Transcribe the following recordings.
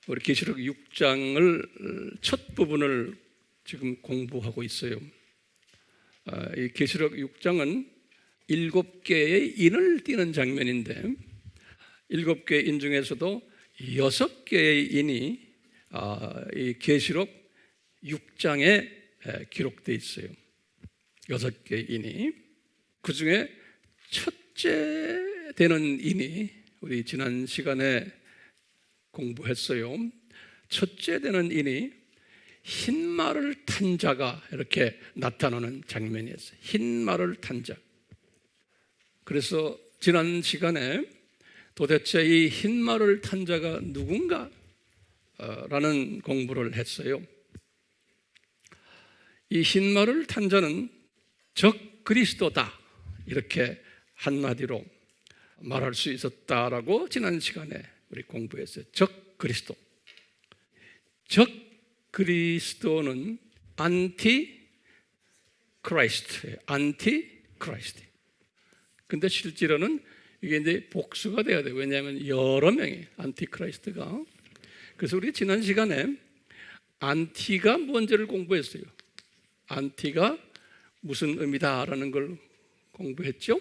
우리 계시록 6장을 첫 부분을 지금 공부하고 있어요. 이 계시록 6장은 7개의 인을 띠는 장면인데 7개의 인 중에서도 6개의 인이 이 계시록 6장에 기록되어 있어요. 6개의 인이. 그 중에 첫째 되는 인이 우리 지난 시간에 공부했어요. 첫째 되는 인이 흰 말을 탄 자가 이렇게 나타나는 장면이었어요. 흰 말을 탄 자. 그래서 지난 시간에 도대체 이 흰 말을 탄 자가 누군가? 라는 공부를 했어요. 이 흰 말을 탄 자는 적 그리스도다. 이렇게 한마디로 말할 수 있었다라고 지난 시간에 우리 공부했어요. 적 그리스도. 적 그리스도는 안티 크라이스트예요. 안티 크라이스트. 근데 실제로는 이게 이제 복수가 돼야 돼요. 왜냐하면 여러 명의 안티 크라이스트가. 그래서 우리 지난 시간에 안티가 뭔지를 공부했어요. 안티가 무슨 의미다라는 걸 공부했죠.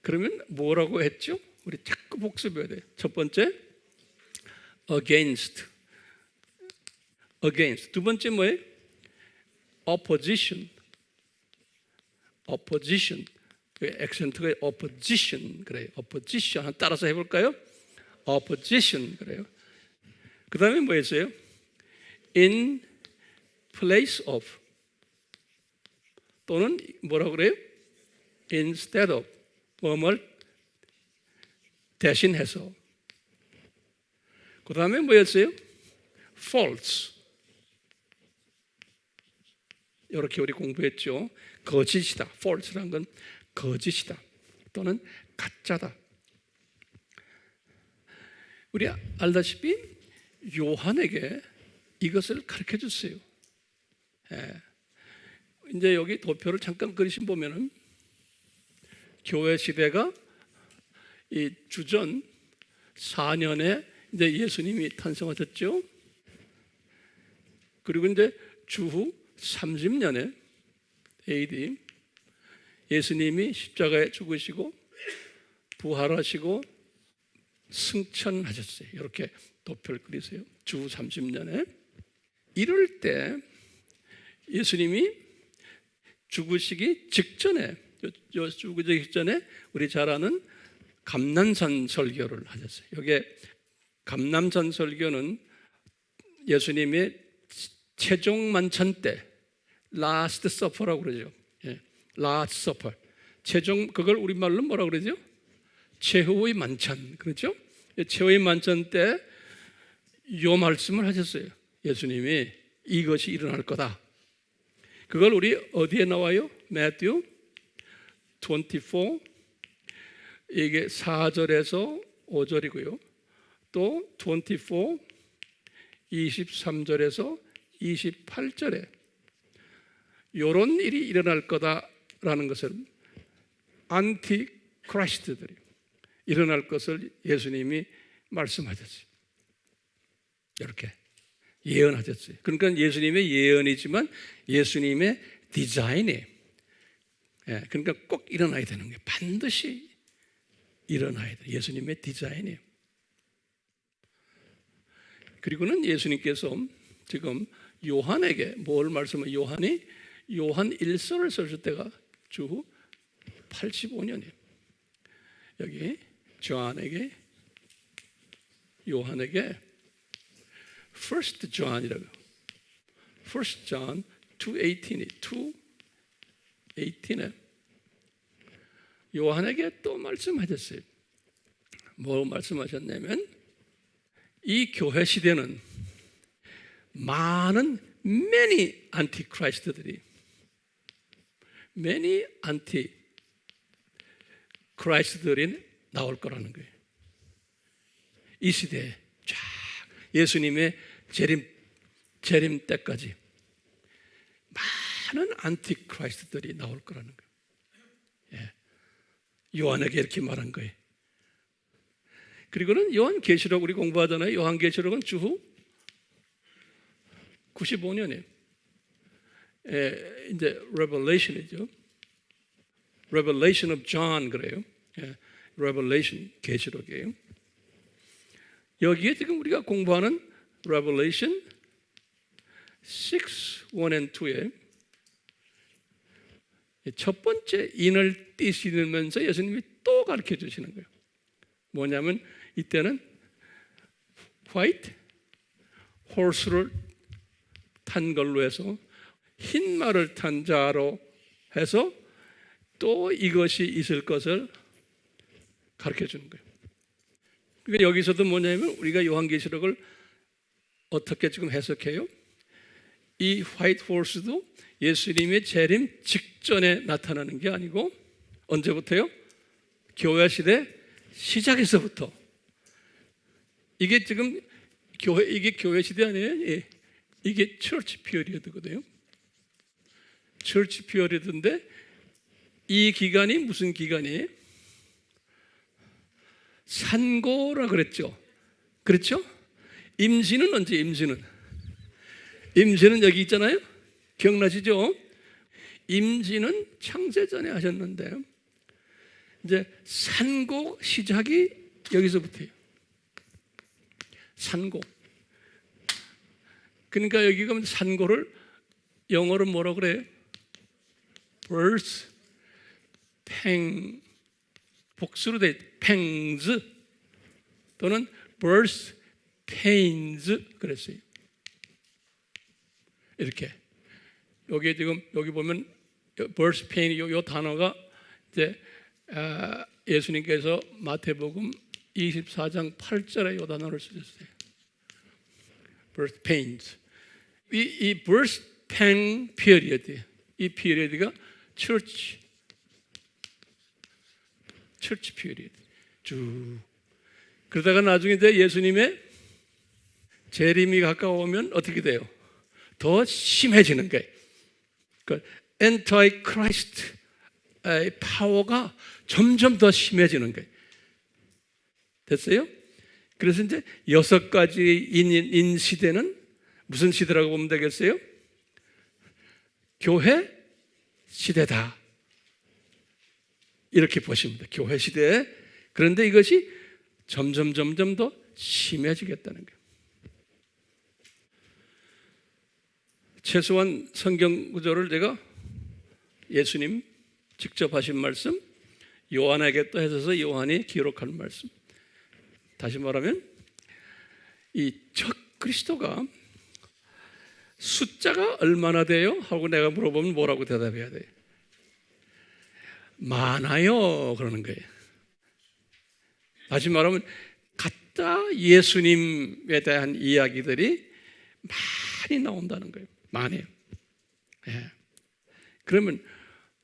그러면 뭐라고 했죠? 우리 자꾸 복습해야 돼요. 첫 번째, against. against. 두 번째 뭐예요? opposition. opposition. 그 액센트가 opposition 그래요. opposition 따라서 해볼까요? opposition 그래요. 그 다음에 뭐였어요? in place of 또는 뭐라고 그래요? instead of 뭐뭘 대신해서. 그 다음에 뭐였어요? false. 이렇게 우리 공부했죠. 거짓이다. false란 건 거짓이다 또는 가짜다. 우리 알다시피 요한에게 이것을 가르쳐 줬어요. 이제 여기 도표를 잠깐 그리신 보면은 교회 시대가 이 주전 4년에 이제 예수님이 탄생하셨죠. 그리고 이제 주후 30년에 AD 예수님이 십자가에 죽으시고 부활하시고 승천하셨어요. 이렇게 도표를 그리세요. 주후 30년에. 이럴 때 예수님이 죽으시기 직전에 죽으시기 직전에 우리 잘 아는 감람산 설교를 하셨어요. 여기에 감람산 설교는 예수님의 최종 만찬 때 라스트 서퍼라고 그러죠. 라스트 서퍼. 최종 그걸 우리말로 뭐라고 그러죠? 최후의 만찬. 그렇죠? 최후의 만찬 때 이 말씀을 하셨어요. 예수님이 이것이 일어날 거다. 그걸 우리 어디에 나와요? Matthew 24 이게 4절에서 5절이고요. 또 24 23절에서 28절에 이런 일이 일어날 거다라는 것을 안티 크라이스트들이 일어날 것을 예수님이 말씀하셨어요. 이렇게 예언하셨어요. 그러니까 예수님의 예언이지만 예수님의 디자인이에요. 그러니까 꼭 일어나야 되는 거예요. 반드시 일어나야 돼요. 예수님의 디자인이에요. 그리고는 예수님께서 지금 요한에게 뭘 말씀을 요한이 요한 1서를 썼을 때가 주후 85년이에요. 여기 요한에게 First John이라고. First John 2:18에 요한에게 또 말씀하셨어요. 뭐 말씀하셨냐면 이 교회 시대는 많은 many 안티크라이스트들이 many 안티크라이스트들이 나올 거라는 거예요. 이 시대에 쫙 예수님의 재림 때까지 많은 안티크라이스트들이 나올 거라는 거예요. 요한에게 이렇게 말한 거예요. 그리고는 요한계시록 우리 공부하잖아요. 요한계시록은 주후 95년에 이제 Revelation이죠. Revelation of John 그래요. Revelation 계시록이에요. 여기에 지금 우리가 공부하는 Revelation 6, 1 and 2에 첫 번째 인을 띄시면서 예수님이 또 가르쳐 주시는 거예요. 뭐냐면 이때는 화이트 홀스를 탄 걸로 해서 흰 말을 탄 자로 해서 또 이것이 있을 것을 가르쳐 주는 거예요. 그러니까 여기서도 뭐냐면 우리가 요한계시록을 어떻게 지금 해석해요? 이 화이트 홀스도 예수님의 재림 직전에 나타나는 게 아니고 언제부터요? 교회 시대 시작에서부터. 이게 지금 이게 교회 시대 아니에요? 이게 처치 피어리어드거든요. 처치 피어리어드인데 이 기간이 무슨 기간이에요? 산고라 그랬죠. 그렇죠? 임신은 언제 임신은? 임신은 여기 있잖아요. 기억나시죠? 임신은 창세전에 하셨는데 이제 산고 시작이 여기서부터예요. 산고. 그러니까 여기가 산고를 영어로 뭐라고 그래요? birth, 복수로 돼 pangs 또는 birth pains 그랬어요. 이렇게 여기 지금 여기 보면 birth pain 요 단어가 이제 예수님께서 마태복음 24장 8절에 요 단어를 쓰셨어요. birth pains. 이 birth pain period, 이 period가 church period 쭉 그러다가 나중에 이제 예수님의 재림이 가까워오면 어떻게 돼요? 더 심해지는 거예요. 그러니까 엔타이크라이스트의 파워가 점점 더 심해지는 거예요. 됐어요? 그래서 이제 6가지 인 시대는 무슨 시대라고 보면 되겠어요? 교회 시대다. 이렇게 보시면 돼요. 교회 시대에. 그런데 이것이 점점 더 심해지겠다는 거예요. 최소한 성경 구절을 제가 예수님 직접 하신 말씀, 요한에게 또 해서 요한이 기록한 말씀. 다시 말하면 이 첫 그리스도가 숫자가 얼마나 돼요? 하고 내가 물어보면 뭐라고 대답해야 돼요? 많아요. 그러는 거예요. 다시 말하면 가짜 예수님에 대한 이야기들이 많이 나온다는 거예요. 많아요. 예. 그러면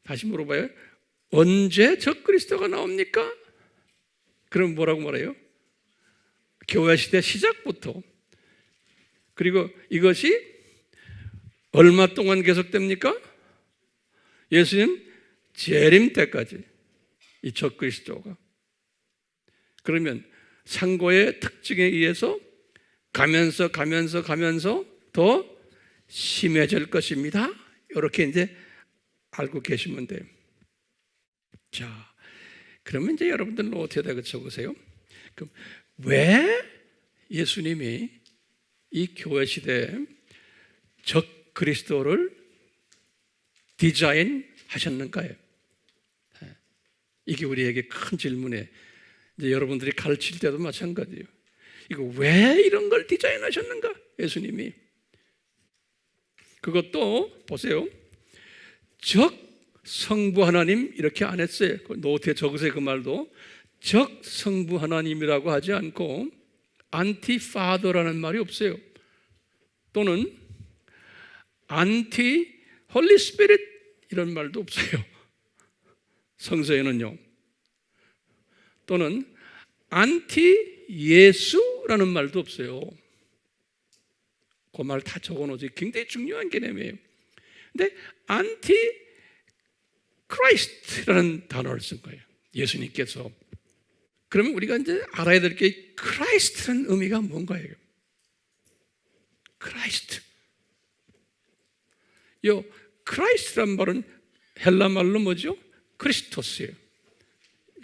다시 물어봐요. 언제 저 그리스도가 나옵니까? 그럼 뭐라고 말해요? 교회 시대 시작부터. 그리고 이것이 얼마 동안 계속됩니까? 예수님 재림 때까지 이 첫 그리스도가. 그러면 상고의 특징에 의해서 가면서 더 심해질 것입니다. 이렇게 이제 알고 계시면 돼요. 자, 그러면 이제 여러분들 노트에다가 적으세요. 그럼 왜 예수님이 이 교회 시대에 적 그리스도를 디자인하셨는가요? 이게 우리에게 큰 질문이에요. 이제 여러분들이 가르칠 때도 마찬가지예요. 이거 왜 이런 걸 디자인하셨는가? 예수님이. 그것도 보세요. 적 성부 하나님 이렇게 안 했어요. 노트에 적으세요. 그 말도. 적 성부 하나님이라고 하지 않고 안티 파더라는 말이 없어요. 또는 안티 홀리 스피릿 이런 말도 없어요. 성서에는요. 또는 안티 예수라는 말도 없어요. 그 말 다 적어놓지. 굉장히 중요한 개념이에요. 근데 안티 크라이스트라는 단어를 쓴 거예요. 예수님께서. 그러면 우리가 이제 알아야 될 게 크라이스트라는 의미가 뭔가예요. 크라이스트. 요 크라이스트란 말은 헬라 말로 뭐죠? 크리스토스예요.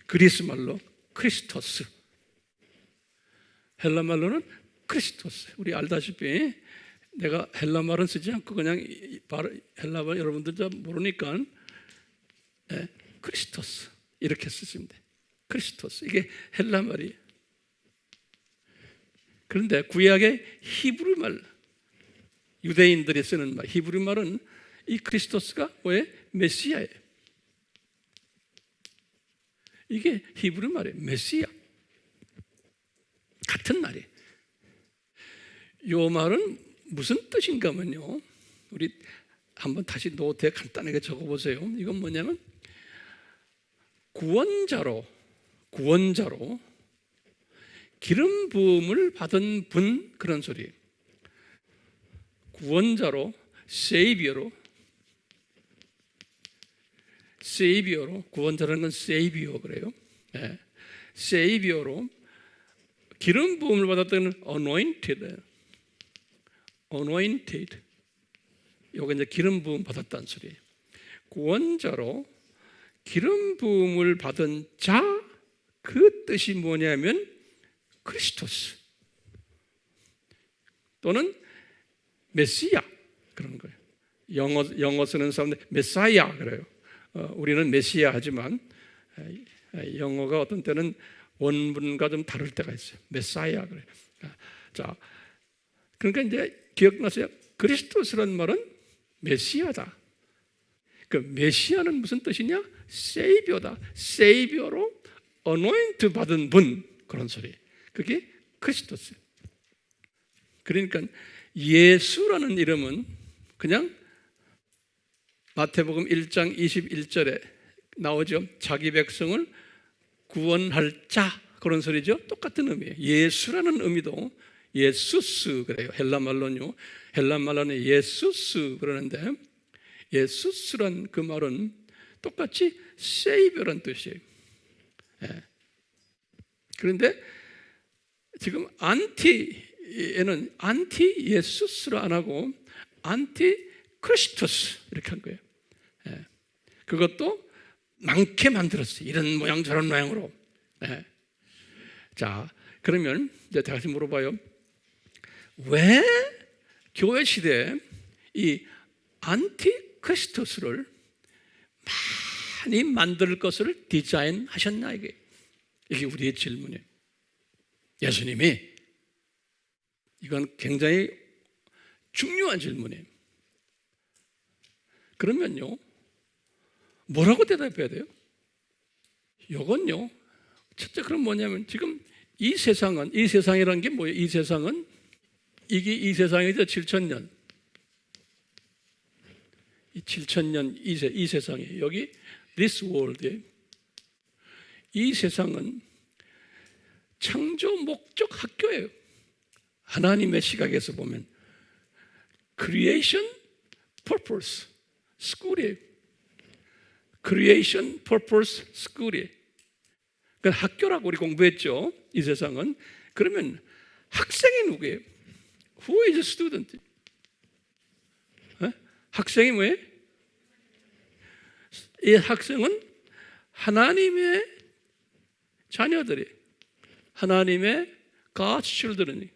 그리스 말로 크리스토스. 헬라 말로는 크리스토스. 우리 알다시피 내가 헬라 말은 쓰지 않고 그냥 헬라 말 여러분들 잘 모르니까 크리스토스 이렇게 쓰시면 돼. 크리스토스. 이게 헬라 말이에요. 그런데 구약의 히브리 말, 유대인들이 쓰는 말, 히브리 말은 이 크리스토스가 뭐예요? 메시아예요. 이게 히브리 말이에요. 메시아. 같은 말이에요. 이 말은 무슨 뜻인가 하면요, 우리 한번 다시 노트에 간단하게 적어보세요. 이건 뭐냐면 구원자로 기름 부음을 받은 분, 그런 소리예요. 구원자로, 세이비어로, 구원자라는 건 세이비어 그래요. 네. 세이비어로 기름 부음을 받았다는 anointed. 요거 이제 기름 부음 받았다는 소리예요. 구원자로 기름 부음을 받은 자, 그 뜻이 뭐냐면 크리스토스 또는 메시아 그런 거예요. 영어 쓰는 사람들 메사야 그래요. 우리는 메시아 하지만 영어가 어떤 때는 원문과 좀 다를 때가 있어요. 메사야 그래요. 자, 그러니까 이제 기억나세요? 그리스도스라는 말은 메시아다. 그 메시아는 무슨 뜻이냐? 세이비어다. 세이비어로 어노인트 받은 분, 그런 소리. 그게 크리스토스. 그러니까 예수라는 이름은 그냥 마태복음 1장 21절에 나오죠. 자기 백성을 구원할 자, 그런 소리죠. 똑같은 의미예요. 예수라는 의미도 예수스 그래요. 헬라 말로는요. 헬라 말로는 예수스 그러는데 예수스란 그 말은 똑같이 세이버란 뜻이에요. 예. 그런데 지금 안티에는 안티 예수스로 안 하고 안티 크리스토스 이렇게 한 거예요. 예. 그것도 많게 만들었어요. 이런 모양 저런 모양으로. 예. 자, 그러면 이제 다시 물어봐요. 왜 교회 시대에 이 안티크리스토스를 많이 만들 것을 디자인하셨나, 이게 우리의 질문이에요. 예수님이. 이건 굉장히 중요한 질문이에요. 그러면요, 뭐라고 대답해야 돼요? 이건요, 첫째, 그럼 뭐냐면 지금 이 세상이라는 게 뭐예요? 이 세상은 이게 이 세상이죠. 7,000년. 이 7,000년 이 세상이 여기 this world. 이 세상은 창조 목적 학교예요. 하나님의 시각에서 보면 creation purpose school이에요. creation purpose school이에요. 그러니까 학교라고 우리 공부했죠. 이 세상은. 그러면 학생이 누구예요? Who is a student? 학생이 뭐예요? 이 학생은 하나님의 자녀들이, 하나님의 God's children,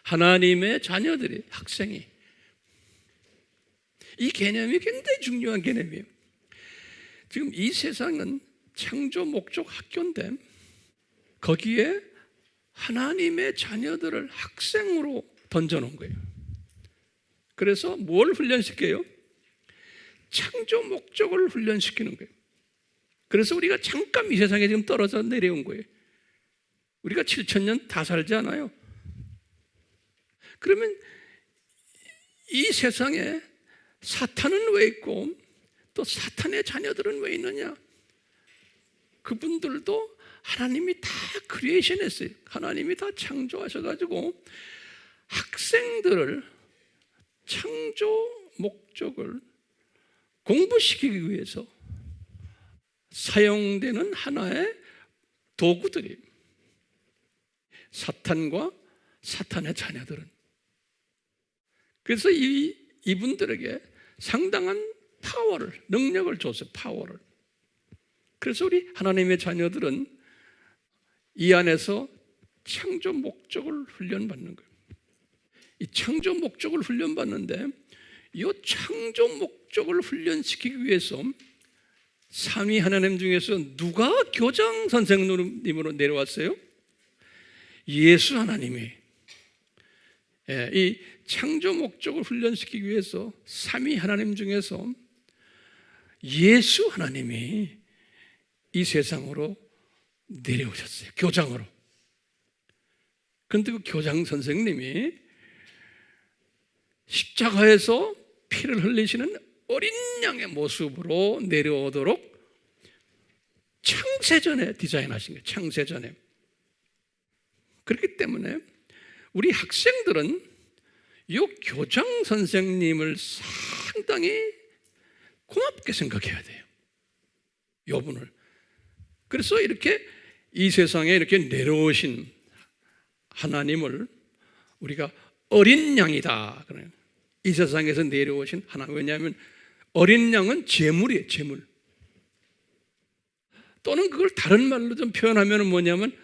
하나님의 자녀들이, 학생이. 이 개념이 굉장히 중요한 개념이에요. 지금 이 세상은 창조 목적 학교인데 거기에 하나님의 자녀들을 학생으로 던져놓은 거예요. 그래서 뭘 훈련시켜요? 창조 목적을 훈련시키는 거예요. 그래서 우리가 잠깐 이 세상에 지금 떨어져 내려온 거예요. 우리가 7,000년 다 살지 않아요. 그러면 이 세상에 사탄은 왜 있고 또 사탄의 자녀들은 왜 있느냐? 그분들도 하나님이 다 크리에이션 했어요. 하나님이 다 창조하셔가지고 학생들을 창조 목적을 공부시키기 위해서 사용되는 하나의 도구들이 사탄과 사탄의 자녀들은. 그래서 이분들에게 상당한 파워를, 능력을 줬어요. 파워를. 그래서 우리 하나님의 자녀들은 이 안에서 창조 목적을 훈련받는 거예요. 이 창조 목적을 훈련받는데 이 창조 목적을 훈련시키기 위해서 삼위 하나님 중에서 누가 교장 선생님으로 내려왔어요? 예수 하나님이. 이 창조 목적을 훈련시키기 위해서 삼위 하나님 중에서 예수 하나님이 이 세상으로 내려오셨어요. 교장으로. 그런데 그 교장 선생님이 십자가에서 피를 흘리시는 어린 양의 모습으로 내려오도록 창세전에 디자인하신 거예요. 창세전에. 그렇기 때문에 우리 학생들은 이 교장 선생님을 상당히 고맙게 생각해야 돼요. 이분을. 그래서 이렇게 이 세상에 이렇게 내려오신 하나님을 우리가 어린 양이다. 이 세상에서 내려오신 하나님. 왜냐하면 어린 양은 재물이에요. 재물. 또는 그걸 다른 말로 좀 표현하면 뭐냐면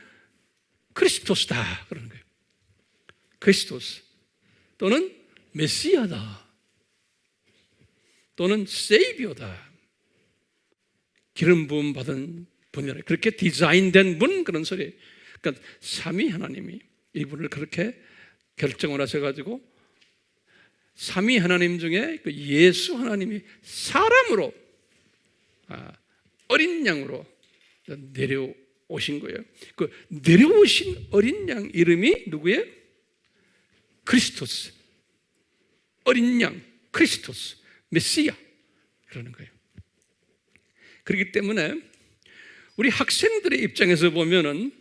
크리스토스다 그러는 거예요. 크리스토스 또는 메시아다 또는 세이비어다. 기름 부음 받은 분이라 그렇게 디자인된 분 그런 소리예요. 그러니까 삼위 하나님이 이분을 그렇게 결정을 하셔가지고 삼위 하나님 중에 그 예수 하나님이 사람으로 어린 양으로 내려오신 거예요. 그 내려오신 어린 양 이름이 누구예요? 크리스토스. 어린 양 크리스토스 메시아 그러는 거예요. 그렇기 때문에 우리 학생들의 입장에서 보면은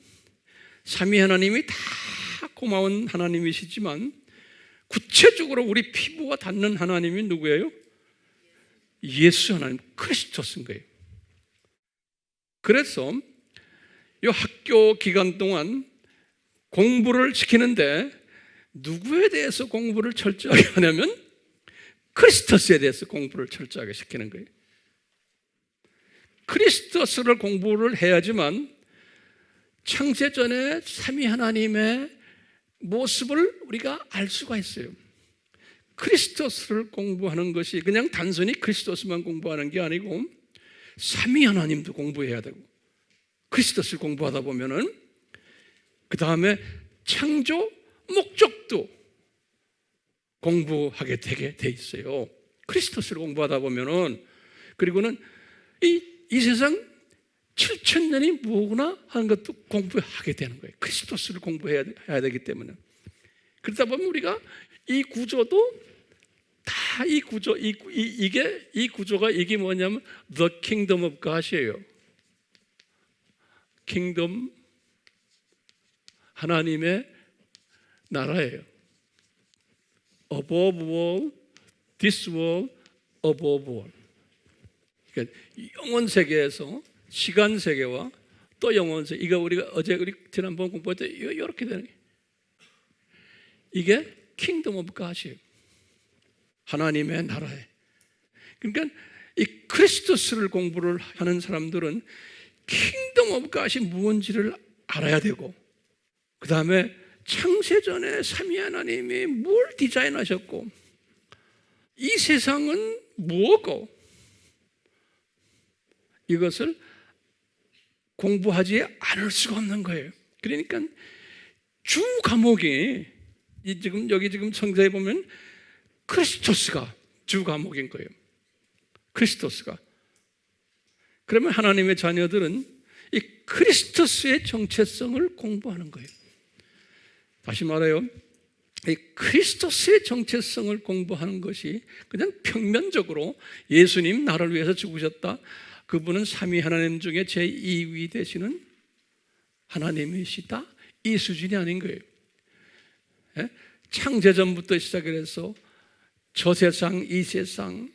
삼위 하나님이 다 고마운 하나님이시지만 구체적으로 우리 피부와 닿는 하나님이 누구예요? 예수 하나님 크리스토스인 거예요. 그래서 이 학교 기간 동안 공부를 시키는데 누구에 대해서 공부를 철저하게 하냐면 크리스토스에 대해서 공부를 철저하게 시키는 거예요. 크리스토스를 공부를 해야지만 창세전에 삼위 하나님의 모습을 우리가 알 수가 있어요. 크리스토스를 공부하는 것이 그냥 단순히 크리스토스만 공부하는 게 아니고 삼위 하나님도 공부해야 되고 크리스토스를 공부하다 보면은 그 다음에 창조 목적도 공부하게 되게 돼 있어요. 크리스토스를 공부하다 보면은 그리고는 이 세상 7,000년이 뭐구나 하는 것도 공부하게 되는 거예요. 크리스토스를 공부해야 되기 때문에. 그러다 보면 우리가 이 구조도 다 이 구조, 이 구조가 이게 뭐냐면 The Kingdom of God이에요. 킹덤 하나님의 나라예요. Above all, this world, above all. 그러니까 영원 세계에서 시간 세계와 또 영원 세계. 이거 우리가 어제 지난번 공부할 때 이렇게 되는 게 이게 킹덤 오브 갓이에요. 하나님의 나라에. 그러니까 이 크리스토스를 공부를 하는 사람들은 킹덤 오브 갓이 무엇인지를 알아야 되고 그 다음에 창세전에 삼위 하나님이 뭘 디자인하셨고 이 세상은 뭐고 이것을 공부하지 않을 수가 없는 거예요. 그러니까 주 과목이 여기 성서에 보면 크리스토스가 주 과목인 거예요. 크리스토스가. 그러면 하나님의 자녀들은 이 크리스토스의 정체성을 공부하는 거예요. 다시 말해요. 이 크리스토스의 정체성을 공부하는 것이 그냥 평면적으로 예수님 나를 위해서 죽으셨다. 그분은 삼위 하나님 중에 제2위 되시는 하나님이시다. 이 수준이 아닌 거예요. 창세전부터 시작해서 저 세상, 이 세상,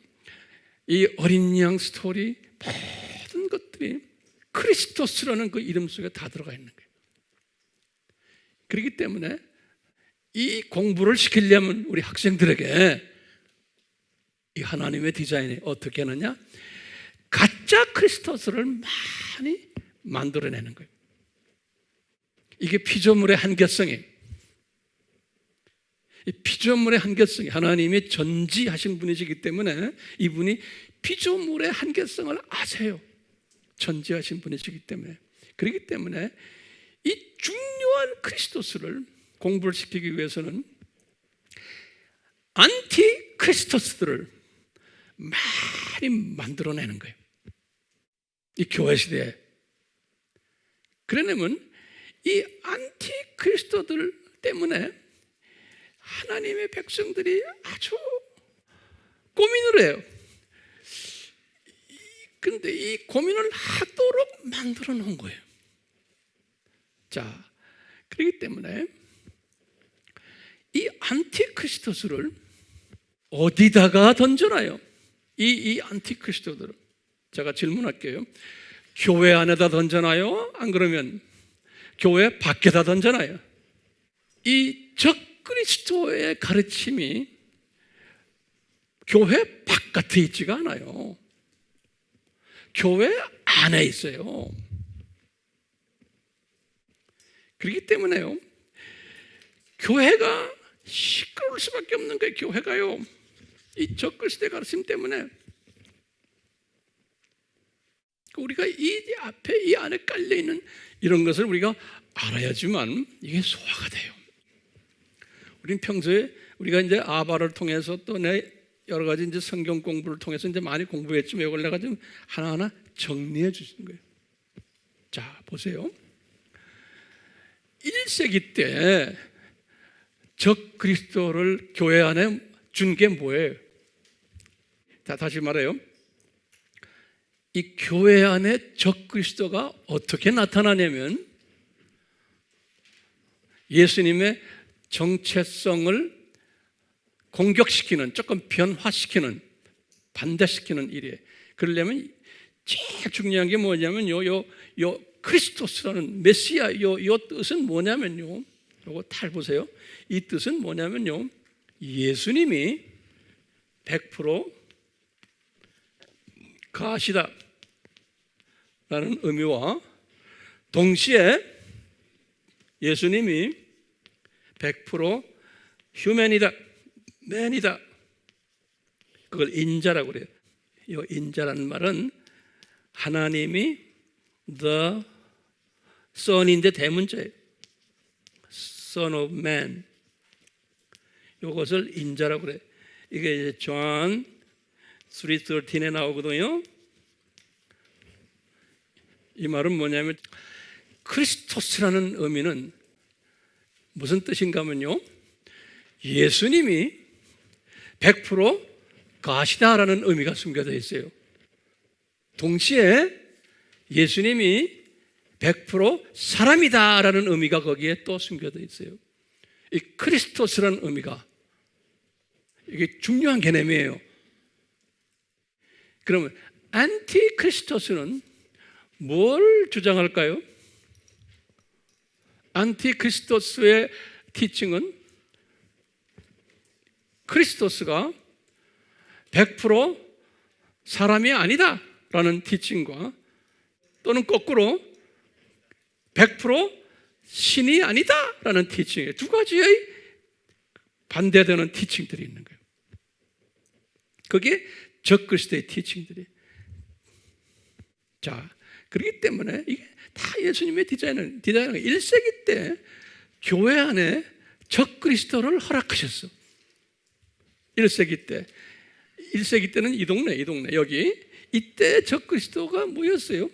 이 어린 양 스토리 모든 것들이 크리스토스라는 그 이름 속에 다 들어가 있는 거예요. 그렇기 때문에 이 공부를 시키려면 우리 학생들에게 이 하나님의 디자인이 어떻게 하느냐? 가짜 크리스토스를 많이 만들어내는 거예요. 이게 피조물의 한계성이에요. 이 피조물의 한계성이 하나님이 전지하신 분이시기 때문에 이분이 피조물의 한계성을 아세요. 전지하신 분이시기 때문에. 그렇기 때문에 이 중요한 크리스토스를 공부를 시키기 위해서는 안티 크리스토스들을 많이 만들어내는 거예요. 이 교회 시대에. 그러려면 이 안티 그리스도들 때문에 하나님의 백성들이 아주 고민을 해요. 그런데 이 고민을 하도록 만들어 놓은 거예요. 자, 그렇기 때문에 이 안티크리스토스를 어디다가 던져놔요? 이 안티크리스토들을 제가 질문할게요. 교회 안에다 던져놔요? 안 그러면 교회 밖에다 던져놔요? 이 적그리스도의 가르침이 교회 바깥에 있지가 않아요. 교회 안에 있어요. 그렇기 때문에요, 교회가 시끄러울 수밖에 없는 거예요. 교회가요, 이 적그리스도의 가르침 때문에 우리가 이 앞에 이 안에 깔려 있는 이런 것을 우리가 알아야지만 이게 소화가 돼요. 우리는 평소에 우리가 이제 아바를 통해서 또 여러 가지 이제 성경 공부를 통해서 이제 많이 공부했지만 이걸 내가 좀 하나하나 정리해 주시는 거예요. 자, 보세요. 1세기 때 적그리스도를 교회 안에 준 게 뭐예요? 다시 말해요. 이 교회 안에 적그리스도가 어떻게 나타나냐면 예수님의 정체성을 공격시키는, 조금 변화시키는, 반대시키는 일이에요. 그러려면 제일 중요한 게 뭐냐면 요 크리스토스라는 메시아 요 뜻은 뭐냐면요, 요거 잘 보세요. 이 뜻은 뭐냐면요, 예수님이 100% 가시다 라는 의미와 동시에 예수님이 100% 휴맨이다, 맨이다, 그걸 인자라고 그래요. 이 인자라는 말은 하나님이 the son인데 대문자예요. Son of man. 이것을 인자라고 그래요. 이게 이제 John 3:13에 나오거든요. 이 말은 뭐냐면 크리스토스라는 의미는 무슨 뜻인가 하면요, 예수님이 100% 가시다라는 의미가 숨겨져 있어요. 동시에 예수님이 100% 사람이다라는 의미가 거기에 또 숨겨져 있어요. 이 크리스토스라는 의미가 이게 중요한 개념이에요. 그러면 안티크리스토스는 뭘 주장할까요? 안티크리스토스의 티칭은 크리스토스가 100% 사람이 아니다 라는 티칭과 또는 거꾸로 100% 신이 아니다 라는 티칭, 두 가지의 반대되는 티칭들이 있는 거예요. 그게 적그리스도의 티칭들이. 자, 그렇기 때문에 이게 다 예수님의 디자인은 1세기 때 교회 안에 적그리스도를 허락하셨어. 1세기 때는 이 동네 여기 이때 적그리스도가 뭐였어요?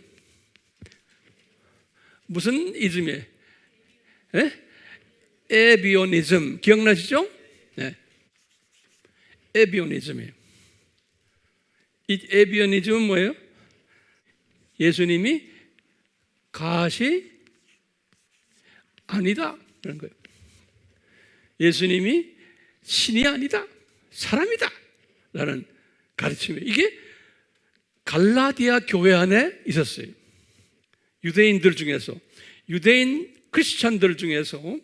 무슨 이즘이에요? 에비오니즘 기억나시죠? 네. 에비오니즘이에요. 이 에비오니즘은 뭐예요? 예수님이 가시 아니다 그런 거예요. 예수님이 신이 아니다, 사람이다 라는 가르침이에요. 이게 갈라디아 교회 안에 있었어요. 유대인들 중에서, 유대인 크리스찬들 중에서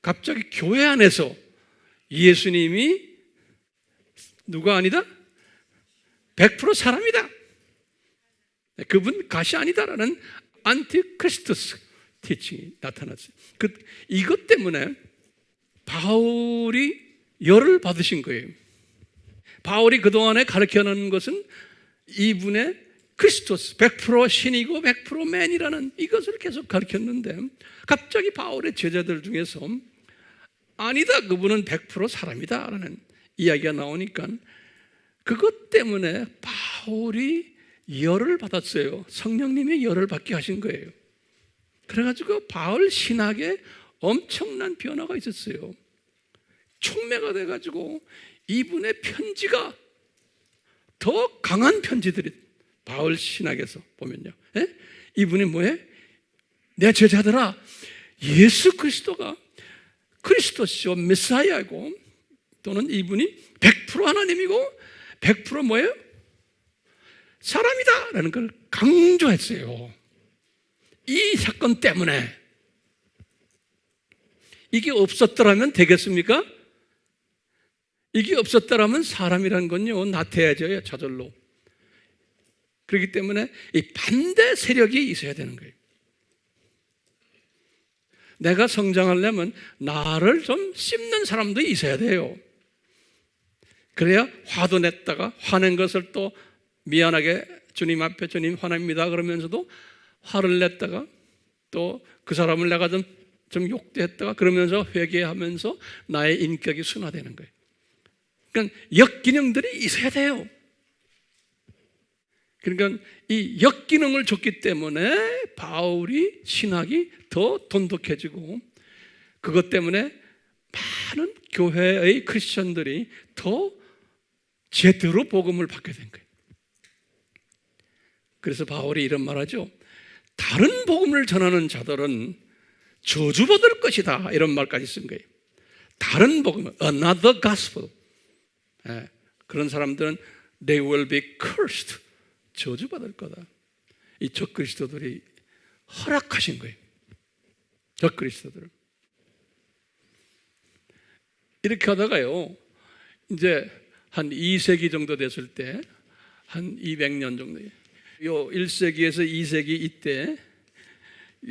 갑자기 교회 안에서 예수님이 누가 아니다? 100% 사람이다. 그분 가시 아니다라는 안티크리스토스 티칭이 나타났어요. 이것 때문에 바울이 열을 받으신 거예요. 바울이 그동안에 가르쳐놓은 것은 이분의 크리스토스, 100% 신이고 100% 맨이라는 이것을 계속 가르쳤는데 갑자기 바울의 제자들 중에서 아니다, 그분은 100% 사람이다 라는 이야기가 나오니까 그것 때문에 바울이 열을 받았어요. 성령님이 열을 받게 하신 거예요. 그래가지고 바울 신학에 엄청난 변화가 있었어요. 촉매가 돼가지고 이분의 편지가 더 강한 편지들이 바울 신학에서 보면요, 이분이 뭐예요? 내 제자들아, 예수 그리스도가 그리스도시요 메사야이고 또는 이분이 100% 하나님이고 100% 뭐예요? 사람이다 라는 걸 강조했어요. 이 사건 때문에. 이게 없었더라면 되겠습니까? 이게 없었더라면 사람이라는 건요 나태해져요, 저절로. 그렇기 때문에 이 반대 세력이 있어야 되는 거예요. 내가 성장하려면 나를 좀 씹는 사람도 있어야 돼요. 그래야 화도 냈다가 화낸 것을 또 미안하게 주님 앞에 주님 화납니다 그러면서도 화를 냈다가 또 그 사람을 내가 좀 욕했다가 그러면서 회개하면서 나의 인격이 순화되는 거예요. 그러니까 역기능들이 있어야 돼요. 그러니까 이 역기능을 줬기 때문에 바울이 신학이 더 돈독해지고 그것 때문에 많은 교회의 크리스천들이 더 제대로 복음을 받게 된 거예요. 그래서 바울이 이런 말하죠. 다른 복음을 전하는 자들은 저주받을 것이다 이런 말까지 쓴 거예요. 다른 복음, another gospel. 그런 사람들은 they will be cursed. 저주받을 거다. 이 적그리스도들이 허락하신 거예요. 적그리스도들을. 이렇게 하다가요, 이제 한 2세기 정도 됐을 때, 한 200년 정도, 요 1세기에서 2세기 이때,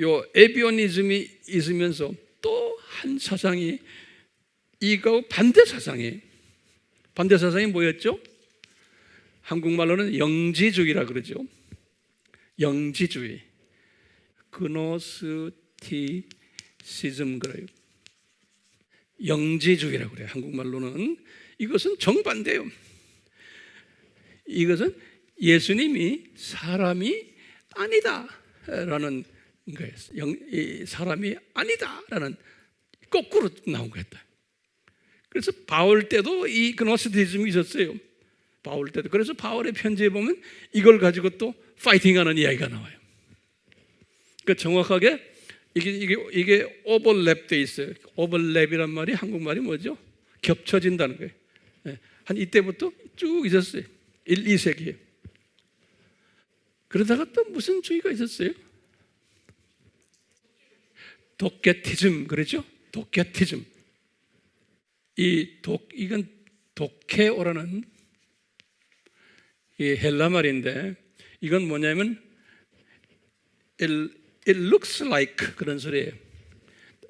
요 에비오니즘이 있으면서 또 한 사상이, 이거 반대 사상이에요. 반대 사상이 뭐였죠? 한국말로는 영지주의라 그러죠. 영지주의. 그노스티시즘 그래요. 영지주의라고 그래요. 한국말로는. 이것은 정반대예요. 이것은 예수님이 사람이 아니다라는 거예요. 사람이 아니다라는 거꾸로 나온 거였다. 그래서 바울 때도 이 그노스티즘이 있었어요. 바울 때도. 그래서 바울의 편지에 보면 이걸 가지고 또 파이팅하는 이야기가 나와요. 그러니까 정확하게 이게 오버랩돼 있어요. 오버랩이란 말이 한국말이 뭐죠? 겹쳐진다는 거예요. 한 이때부터 쭉 있었어요. 1, 2세기에. 그러다가 또 무슨 주의가 있었어요? 도케티즘 그러죠? 도케티즘. 이건 도케오라는 이 헬라 말인데 이건 뭐냐면 it looks like 그런 소리예요.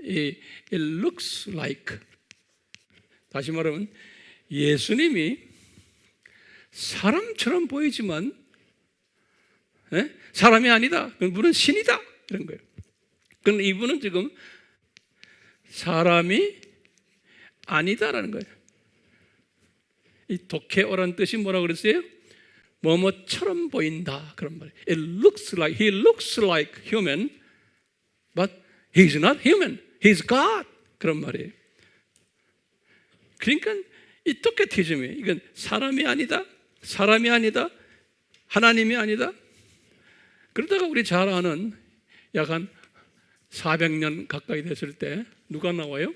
it looks like. 다시 말하면 예수님이 사람처럼 보이지만 사람이 아니다. 그분은 신이다. 이런 거예요. 그럼 이분은 지금 사람이 아니다라는 거예요. 이 도케오라는 뜻이 뭐라고 그랬어요? 뭐뭐처럼 보인다 그런 말이에요. It looks like, he looks like human, but he's not human. He's God 그런 말이에요. 그러니까 이 도케티즘이 이건 사람이 아니다, 사람이 아니다, 하나님이 아니다. 그러다가 우리 잘 아는 약 한 400년 가까이 됐을 때 누가 나와요?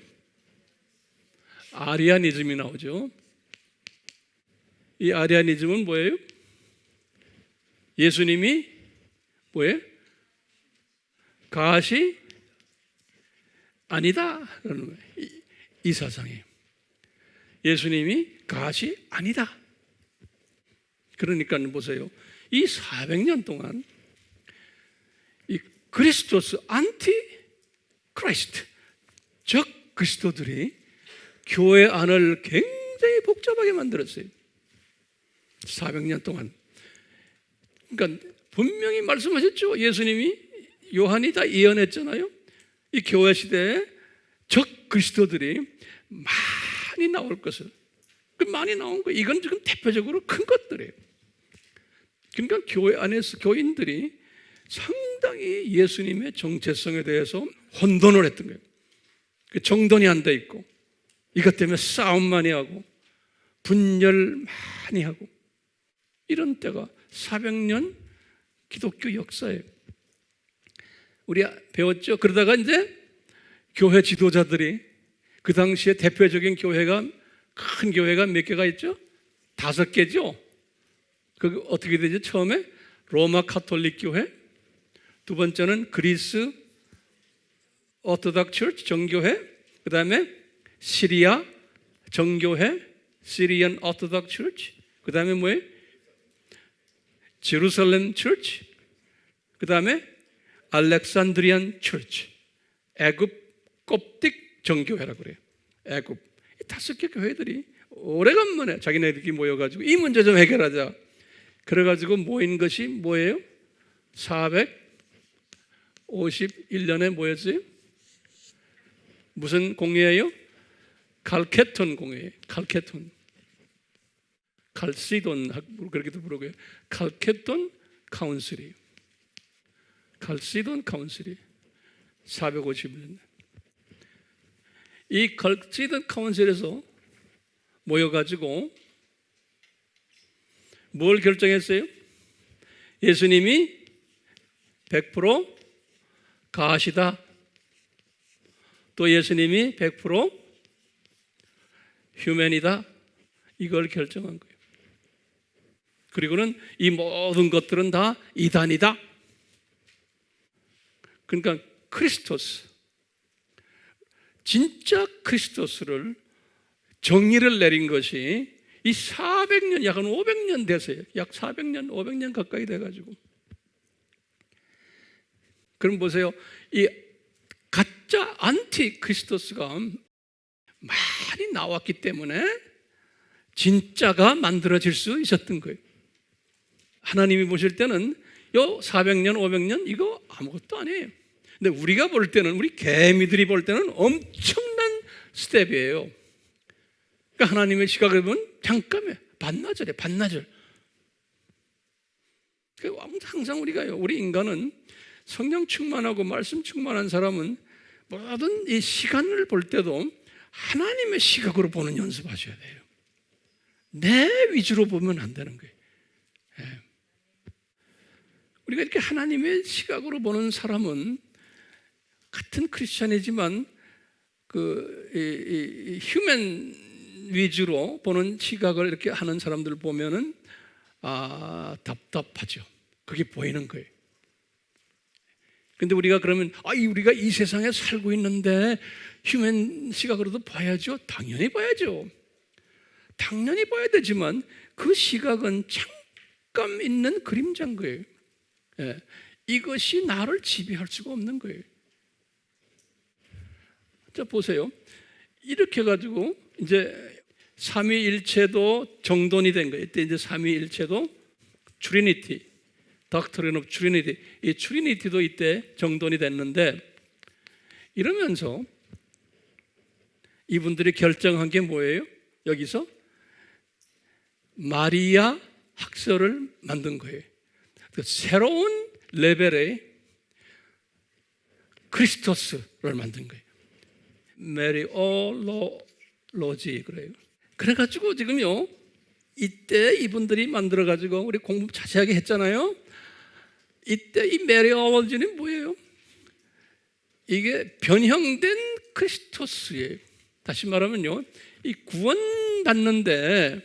아리아니즘이 나오죠. 이 아리아니즘은 뭐예요? 예수님이 뭐예요? 가시 아니다. 이 사상이에요. 예수님이 가시 아니다. 그러니까 보세요. 이 400년 동안 이 그리스도스 안티 크라이스트 적 그리스도들이 교회 안을 굉장히 복잡하게 만들었어요. 400년 동안. 그러니까 분명히 말씀하셨죠. 예수님이 요한이 다 예언했잖아요. 이 교회 시대에 적 그리스도들이 많이 나올 것을. 많이 나온 거예요. 이건 지금 대표적으로 큰 것들이에요. 그러니까 교회 안에서 교인들이 상당히 예수님의 정체성에 대해서 혼돈을 했던 거예요. 정돈이 안 돼 있고 이것 때문에 싸움 많이 하고 분열 많이 하고 이런 때가 400년 기독교 역사예요. 우리 배웠죠? 그러다가 이제 교회 지도자들이 그 당시에 대표적인 교회가 큰 교회가 몇 개가 있죠? 5개죠? 그 어떻게 되죠? 처음에 로마 카톨릭 교회, 두 번째는 그리스 오토닥 처치 정교회, 그 다음에 시리아 정교회, 시리안 오토닥 처치, 그 다음에 뭐예요? 제루살렘 처치, 그 다음에 알렉산드리안 처치, 애굽 콥틱 정교회라고 그래요. 애굽. 이 5개 교회들이 오래간만에 자기네들끼리 모여가지고 이 문제 좀 해결하자. 그래가지고 모인 것이 뭐예요? 451년에 모였어요. 무슨 공회예요? 칼케톤 공회. 칼케톤. 칼시돈 그렇게도 부르고요. 칼케톤 카운슬이에요. 칼시돈 카운슬이 451년. 이 칼시돈 카운슬에서 모여가지고 뭘 결정했어요? 예수님이 100% 가시다. 또 예수님이 100% 휴맨이다. 이걸 결정한 거예요. 그리고는 이 모든 것들은 다 이단이다. 그러니까 크리스토스, 진짜 크리스토스를 정의를 내린 것이 이 400년, 약 한 500년 됐어요. 약 400년, 500년 가까이 돼가지고. 그럼 보세요. 이 가짜 안티 크리스토스가 많이 나왔기 때문에 진짜가 만들어질 수 있었던 거예요. 하나님이 보실 때는 요 400년, 500년 이거 아무것도 아니에요. 근데 우리가 볼 때는, 우리 개미들이 볼 때는 엄청난 스텝이에요. 그러니까 하나님의 시각을 보면 잠깐이에요. 반나절이에요. 반나절. 항상 우리가요, 우리 인간은 성령 충만하고 말씀 충만한 사람은 모든 이 시간을 볼 때도 하나님의 시각으로 보는 연습하셔야 돼요. 내 위주로 보면 안 되는 거예요. 예. 우리가 이렇게 하나님의 시각으로 보는 사람은 같은 크리스찬이지만 이 휴먼 위주로 보는 시각을 이렇게 하는 사람들 보면은 답답하죠. 그게 보이는 거예요. 근데 우리가 그러면 우리가 이 세상에 살고 있는데 휴먼 시각으로도 봐야죠. 당연히 봐야죠. 당연히 봐야 되지만 그 시각은 잠깐 있는 그림자인 거예요. 예. 이것이 나를 지배할 수가 없는 거예요. 자, 보세요. 이렇게 해가지고 이제 삼위일체도 정돈이 된 거예요. 이때 이제 삼위일체도 트리니티, 닥터린 오브 트리니티, 이 트리니티도 이때 정돈이 됐는데, 이러면서 이분들이 결정한 게 뭐예요? 여기서 마리아 학설을 만든 거예요. 새로운 레벨의 크리스토스를 만든 거예요. 메리올로지 그래요. 그래가지고 지금요, 이때 이분들이 만들어가지고 우리 공부 자세하게 했잖아요. 이때 이 메리올로지는 뭐예요? 이게 변형된 크리스토스예요. 다시 말하면요, 이 구원받는데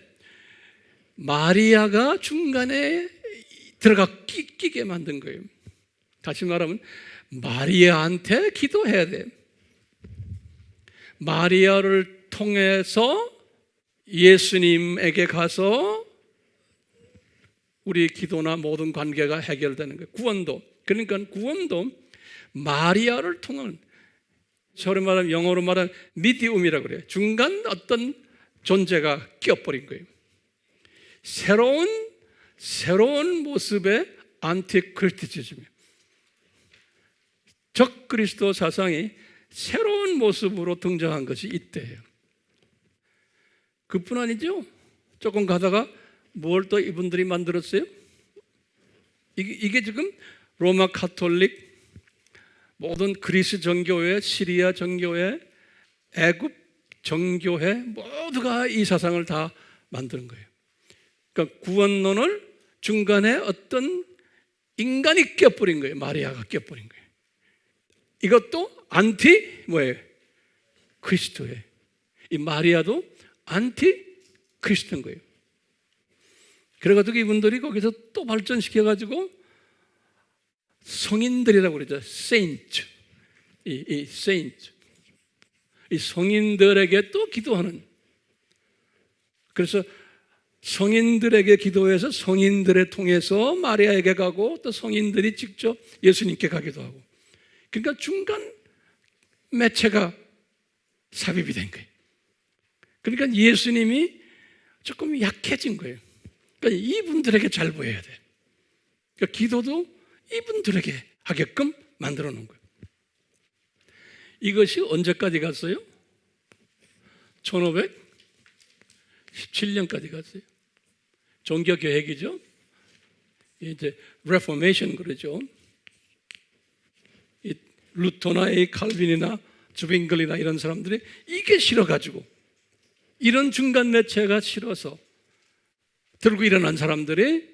마리아가 중간에 들어가 끼게 만든 거예요. 다시 말하면 마리아한테 기도해야 돼. 마리아를 통해서 예수님에게 가서 우리 기도나 모든 관계가 해결되는 거예요. 구원도. 그러니까 구원도 마리아를 통한, 저를 말하면 영어로 말하면 미디움이라고 그래요. 중간 어떤 존재가 끼어버린 거예요. 새로운 모습의 안티크리스티즘이에요. 적그리스도 사상이 새로운 모습으로 등장한 것이 이때예요. 그뿐 아니죠. 조금 가다가 뭘 또 이분들이 만들었어요? 이게 지금 로마 카톨릭, 모든 그리스 정교회, 시리아 정교회, 애굽 정교회 모두가 이 사상을 다 만드는 거예요. 그러니까 구원론을 중간에 어떤 인간이 껴버린 거예요. 마리아가 껴버린 거예요. 이것도 안티 뭐예요? 그리스도예요. 이 마리아도 안티 그리스도인 거예요. 그래가지고 이분들이 거기서 또 발전시켜가지고 성인들이라고 그러죠. saint. 이 saint. 이 성인들에게 또 기도하는. 그래서 성인들에게 기도해서 성인들을 통해서 마리아에게 가고 또 성인들이 직접 예수님께 가기도 하고. 그러니까 중간 매체가 삽입이 된 거예요. 그러니까 예수님이 조금 약해진 거예요. 그러니까 이분들에게 잘 보여야 돼. 그러니까 기도도 이분들에게 하게끔 만들어 놓은 거예요. 이것이 언제까지 갔어요? 1517년까지 갔어요. 종교 개혁이죠. 이제 레포메이션 그러죠. 이 루터나 이 칼빈이나 주빙글이나 이런 사람들이 이게 싫어가지고, 이런 중간 매체가 싫어서 들고 일어난 사람들이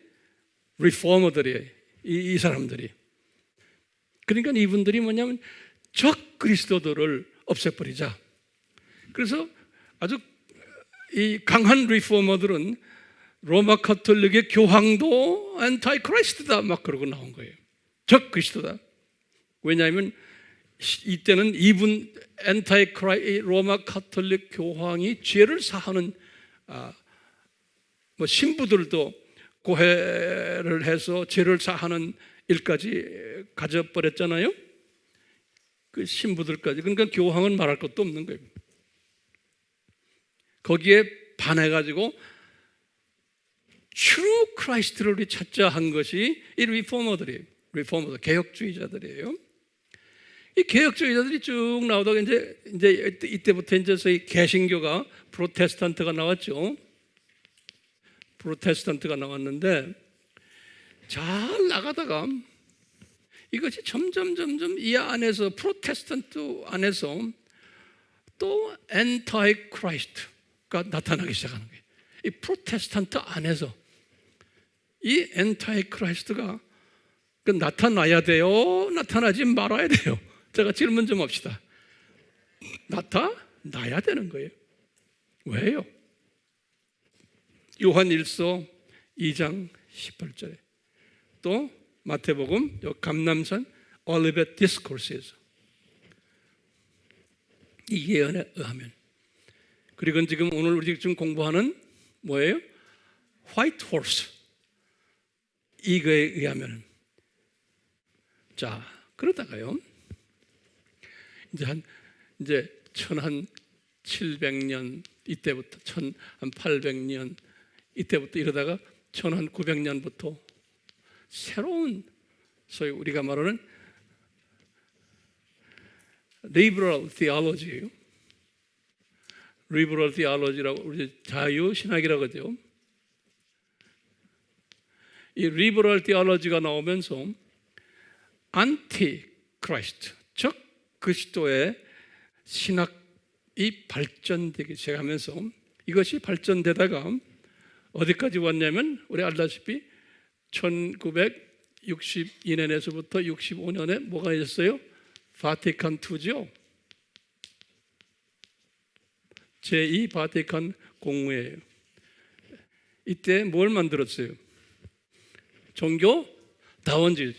리포머들이에요. 이 사람들이. 그러니까 이분들이 뭐냐면 적 그리스도들을 없애버리자. 그래서 아주 이 강한 리포머들은 로마 카톨릭의 교황도 안타이 크라이스트다 막 그러고 나온 거예요. 적 그리스도다. 왜냐하면 이때는 이분 안타이 크라이 로마 카톨릭 교황이 죄를 사하는 뭐 신부들도 고해를 해서 죄를 사하는 일까지 가져버렸잖아요. 그 신부들까지. 그러니까 교황은 말할 것도 없는 거예요. 거기에 반해가지고 true Christ를 찾자 한 것이 이 리포머들이에요. 리포머들, 개혁주의자들이에요. 이 개혁주의자들이 쭉 나오다가 이제 이때부터 이제 소위 개신교가 프로테스탄트가 나왔죠. 프로테스탄트가 나왔는데 잘 나가다가 이것이 점점 이 안에서 프로테스탄트 안에서 또 엔타이 크라이스트가 나타나기 시작하는 거예요. 이 프로테스탄트 안에서 이 엔타이 크라이스트가 나타나야 돼요? 나타나지 말아야 돼요? 제가 질문 좀 합시다. 나타나야 되는 거예요. 왜요? 요한 1서 2장 18절에 또 마태복음 감람산 올리벳 디스코스에서 이 예언에 의하면, 그리고 지금 오늘 우리 지금 공부하는 뭐예요? 화이트 호스, 이거에 의하면, 자 그러다가요 이제 1700년 이때부터 1800년 이때부터 이러다가 1900년부터 새로운 소위 우리가 말하는 리버럴 티올로지예요. 리버럴 티올로지라고 우리 자유신학이라고 하죠. 이 리버럴 티올로지가 나오면서 안티 크라이스트, 즉 그리스도의 신학이 발전되기 시작하면서 이것이 발전되다가 어디까지 왔냐면 우리 알다시피 1962년에서부터 65년에 뭐가 있었어요? 바티칸 II 죠. 제2 바티칸 공회예요. 이때 뭘 만들었어요? 종교 다원주의.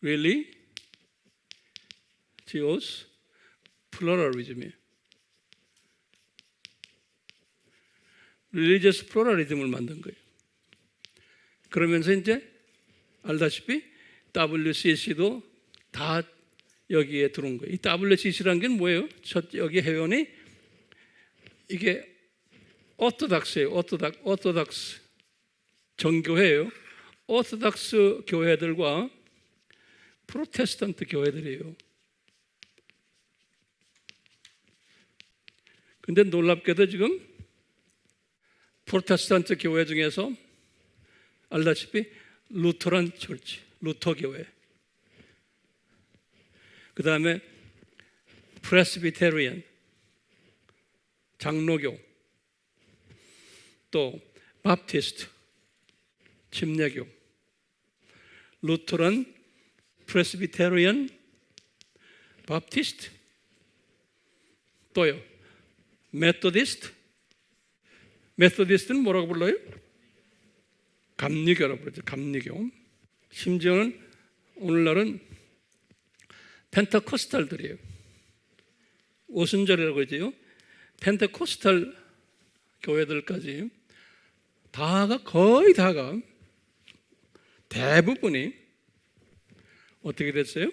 Really? 지오스 플러럴리즘이에요. 릴리지어스 플러럴리즘을 만든 거예요. 그러면서 이제 알다시피 WCC도 다 여기에 들어온 거예요. 이 WCC라는 게 뭐예요? 여기 회원이 이게 오토닥스예요. 오토닥스 정교회예요. 오토닥스 교회들과 프로테스탄트 교회들이에요. 근데 놀랍게도 지금 프로테스탄트 교회 중에서 알다시피 루터란 철치, 루터 교회, 그 다음에 프레스비테리안, 장로교, 또 바프티스트, 침례교, 루터란, 프레스비테리안, 바프티스트, 또요 메소디스트는 뭐라고 불러요? 감리교라고 부르죠. 감리교. 심지어는 오늘날은 펜테코스탈들이에요. 오순절이라고 그러죠. 펜테코스탈 교회들까지 거의 다가 대부분이 어떻게 됐어요?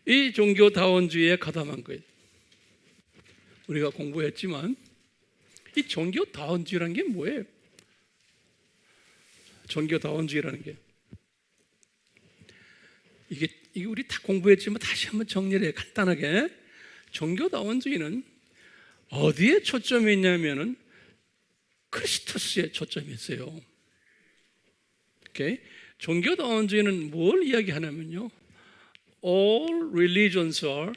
이 종교다원주의에 가담한 거예요. 우리가 공부했지만 이 종교다원주의라는 게 뭐예요? 종교다원주의라는 게 이게 우리 다 공부했지만 다시 한번 정리를 해요. 간단하게. 종교다원주의는 어디에 초점이 있냐면은 크리스토스에 초점이 있어요. 오케이? 종교다원주의는 뭘 이야기하냐면요, all religions are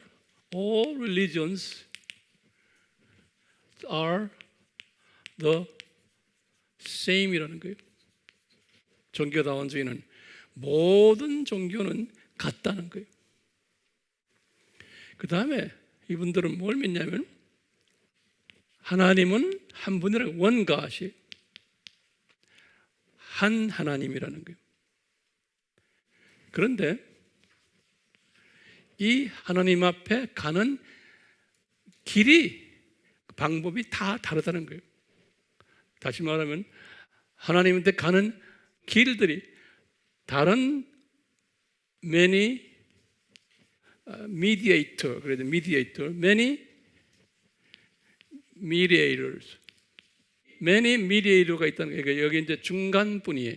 the same이라는 거예요. 종교다원주의는 모든 종교는 같다는 거예요. 그 다음에 이분들은 뭘 믿냐면 하나님은 한 분이라는 원갓이 한 하나님이라는 거예요. 그런데 이 하나님 앞에 가는 방법이 다 다르다는 거예요. 다시 말하면 하나님한테 가는 길들이 다른 many mediator, 그래도 many mediator가 있다는 거예요. 여기 이제 중간분이에요.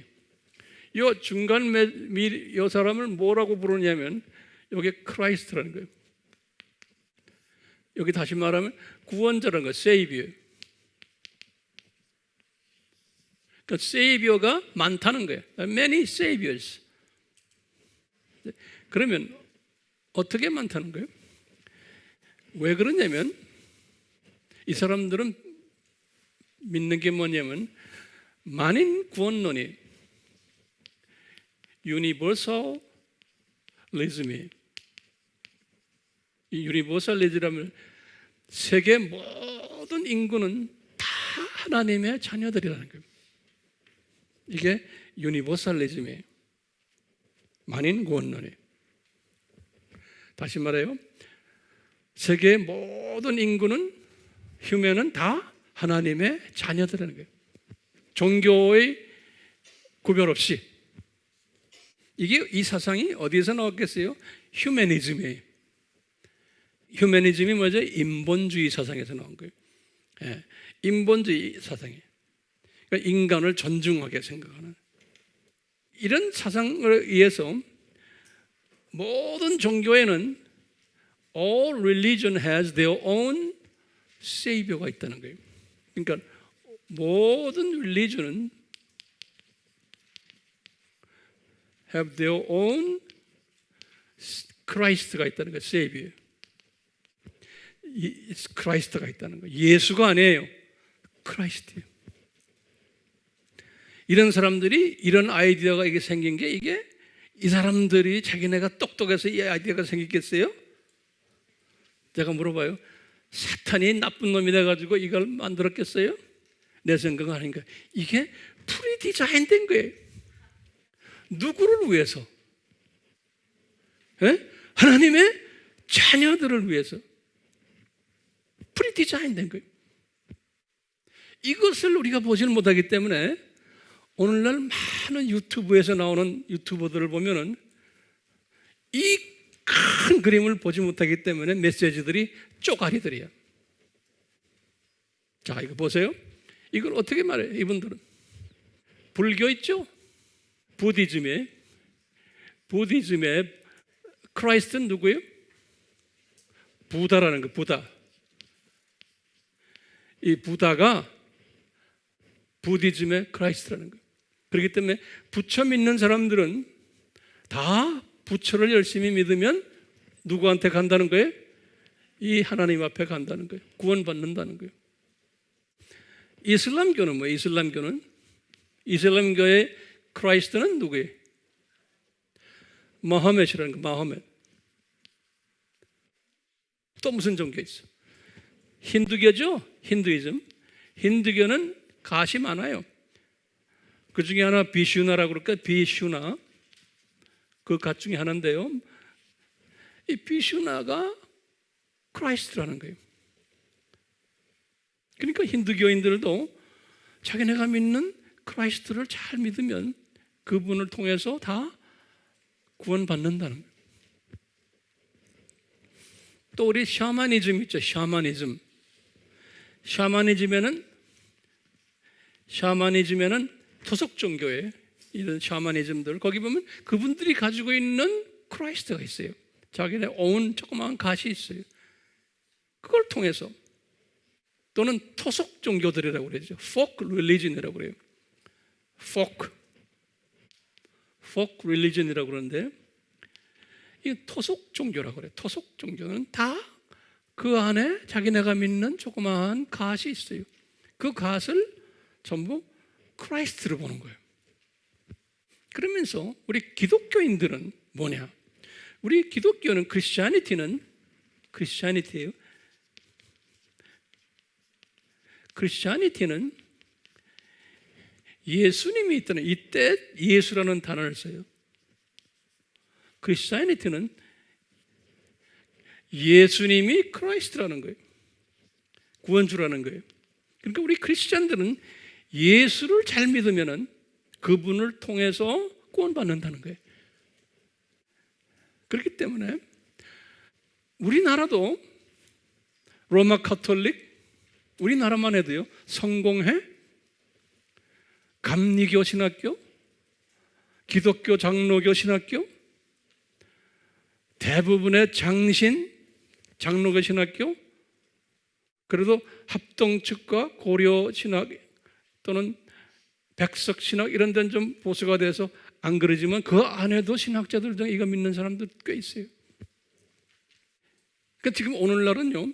이 사람을 뭐라고 부르냐면 여기 크라이스트라는 거예요. 여기 다시 말하면 구원자라는 거예요. 세이비어. 그러니까 세이비어가 많다는 거예요. Many saviors. 그러면 어떻게 많다는 거예요? 왜 그러냐면 이 사람들은 믿는 게 뭐냐면 만인 구원론이 유니버설리즘이, 이 유니버설리즘이라면 세계 모든 인구는 다 하나님의 자녀들이라는 거예요. 이게 유니버설리즘이에요. 만인 구원론이에요. 다시 말해요. 세계 모든 인구는 휴면은 다 하나님의 자녀들이라는 거예요. 종교의 구별 없이. 이 사상이 어디에서 나왔겠어요? 휴머니즘이에요. 휴머니즘이 뭐죠? 인본주의 사상에서 나온 거예요. 예, 인본주의 사상이에요. 그러니까 인간을 존중하게 생각하는 이런 사상을 의해서 모든 종교에는 all religion has their own savior가 있다는 거예요. 그러니까 모든 religion은 have their own Christ가 있다는 거예요. savior. 크라이스트가 있다는 거예요. 예수가 아니에요. 크라이스트예요. 이런 사람들이 이런 아이디어가 이게 생긴 게 이 사람들이 자기네가 똑똑해서 이 아이디어가 생겼겠어요? 제가 물어봐요. 사탄이 나쁜 놈이 돼가지고 이걸 만들었겠어요? 내 생각은 아닌가. 이게 프리디자인된 거예요. 누구를 위해서? 에? 하나님의 자녀들을 위해서 프리디자인된 거예요. 이것을 우리가 보지는 못하기 때문에 오늘날 많은 유튜브에서 나오는 유튜버들을 보면은 이 큰 그림을 보지 못하기 때문에 메시지들이 쪼가리들이야. 자, 이거 보세요. 이걸 어떻게 말해요? 이분들은 불교 있죠? 부디즘의 크라이스트는 누구예요? 부다라는 거, 부다. 이 부다가 부디즘의 크라이스트라는 거예요. 그렇기 때문에 부처 믿는 사람들은 다 부처를 열심히 믿으면 누구한테 간다는 거예요? 이 하나님 앞에 간다는 거예요. 구원받는다는 거예요. 이슬람교는 뭐예요? 이슬람교의 크라이스트는 누구예요? 마호멧이라는 거, 마호멧. 또 무슨 종교 있어? 힌두교죠? 힌두이즘. 힌두교는 갓이 많아요. 그 중에 하나 비슈나라고 그럴까? 비슈나. 그 갓 중에 하나인데요. 이 비슈나가 크라이스트라는 거예요. 그러니까 힌두교인들도 자기네가 믿는 크라이스트를 잘 믿으면 그분을 통해서 다 구원받는다는 거예요. 또 우리 샤머니즘 있죠. 샤머니즘에는 토속 종교에 이런 샤머니즘들 거기 보면 그분들이 가지고 있는 크라이스트가 있어요. 자기네 오운 조그마한 갓이 있어요. 그걸 통해서 또는 토속 종교들이라고 그러죠. folk religion이라고 그래요. folk religion이라고 그러는데 이 토속 종교라고 그래요. 토속 종교는 다 그 안에 자기네가 믿는 조그마한 갓이 있어요. 그 갓을 전부 크라이스트로 보는 거예요. 그러면서 우리 기독교인들은 뭐냐? 우리 기독교는 크리스찬이티예요. 크리스찬이티는 예수님이 있다는 이때 예수라는 단어를 써요. 크리스찬이티는 예수님이 크라이스트라는 거예요. 구원주라는 거예요. 그러니까 우리 크리스찬들은 예수를 잘 믿으면은 그분을 통해서 구원받는다는 거예요. 그렇기 때문에 우리나라도 로마 카톨릭, 우리나라만 해도요, 성공회, 감리교 신학교, 기독교 장로교 신학교, 대부분의 장로교 신학교, 그래도 합동 측과 고려 신학 또는 백석 신학 이런 데는 좀 보수가 돼서 안 그러지만 그 안에도 신학자들 중에 이거 믿는 사람들 꽤 있어요. 그러니까 지금 오늘날은요,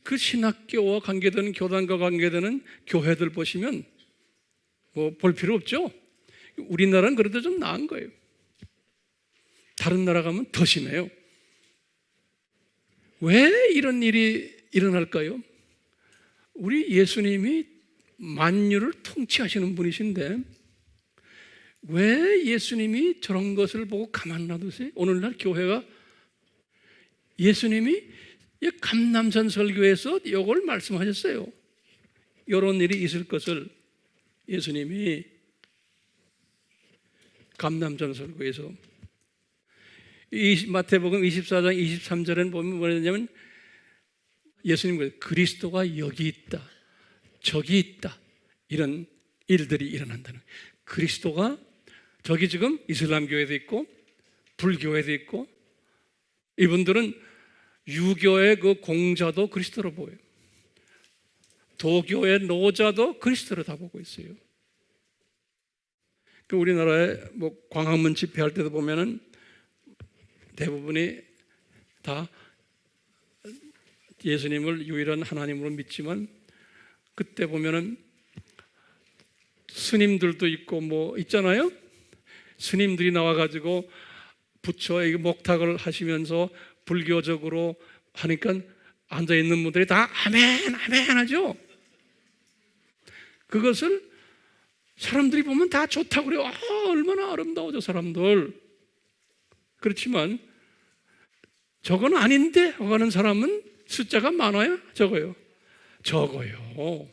그 신학교와 관계되는 교단과 관계되는 교회들 보시면 뭐 볼 필요 없죠. 우리나라는 그래도 좀 나은 거예요. 다른 나라 가면 더 심해요. 왜 이런 일이 일어날까요? 우리 예수님이 만유를 통치하시는 분이신데 왜 예수님이 저런 것을 보고 가만 놔두세요? 오늘날 교회가 예수님이 감남산 설교에서 이걸 말씀하셨어요. 이런 일이 있을 것을 예수님이 감남산 설교에서 마태복음 24장 23절에는 보면 뭐냐면 예수님은 그리스도가 여기 있다, 저기 있다, 이런 일들이 일어난다는 거예요. 그리스도가 저기 지금 이슬람교에도 있고 불교에도 있고 이분들은 유교의 그 공자도 그리스도로 보여요. 도교의 노자도 그리스도로 다 보고 있어요. 그 우리나라에 뭐 광화문 집회할 때도 보면은 대부분이 다 예수님을 유일한 하나님으로 믿지만 그때 보면은 스님들도 있고 뭐 있잖아요. 스님들이 나와가지고 부처에게 목탁을 하시면서 불교적으로 하니까 앉아있는 분들이 다 아멘 아멘 하죠. 그것을 사람들이 보면 다 좋다고 그래요. 얼마나 아름다워 저 사람들. 그렇지만 저건 아닌데 하고 하는 사람은 숫자가 많아요? 적어요? 적어요.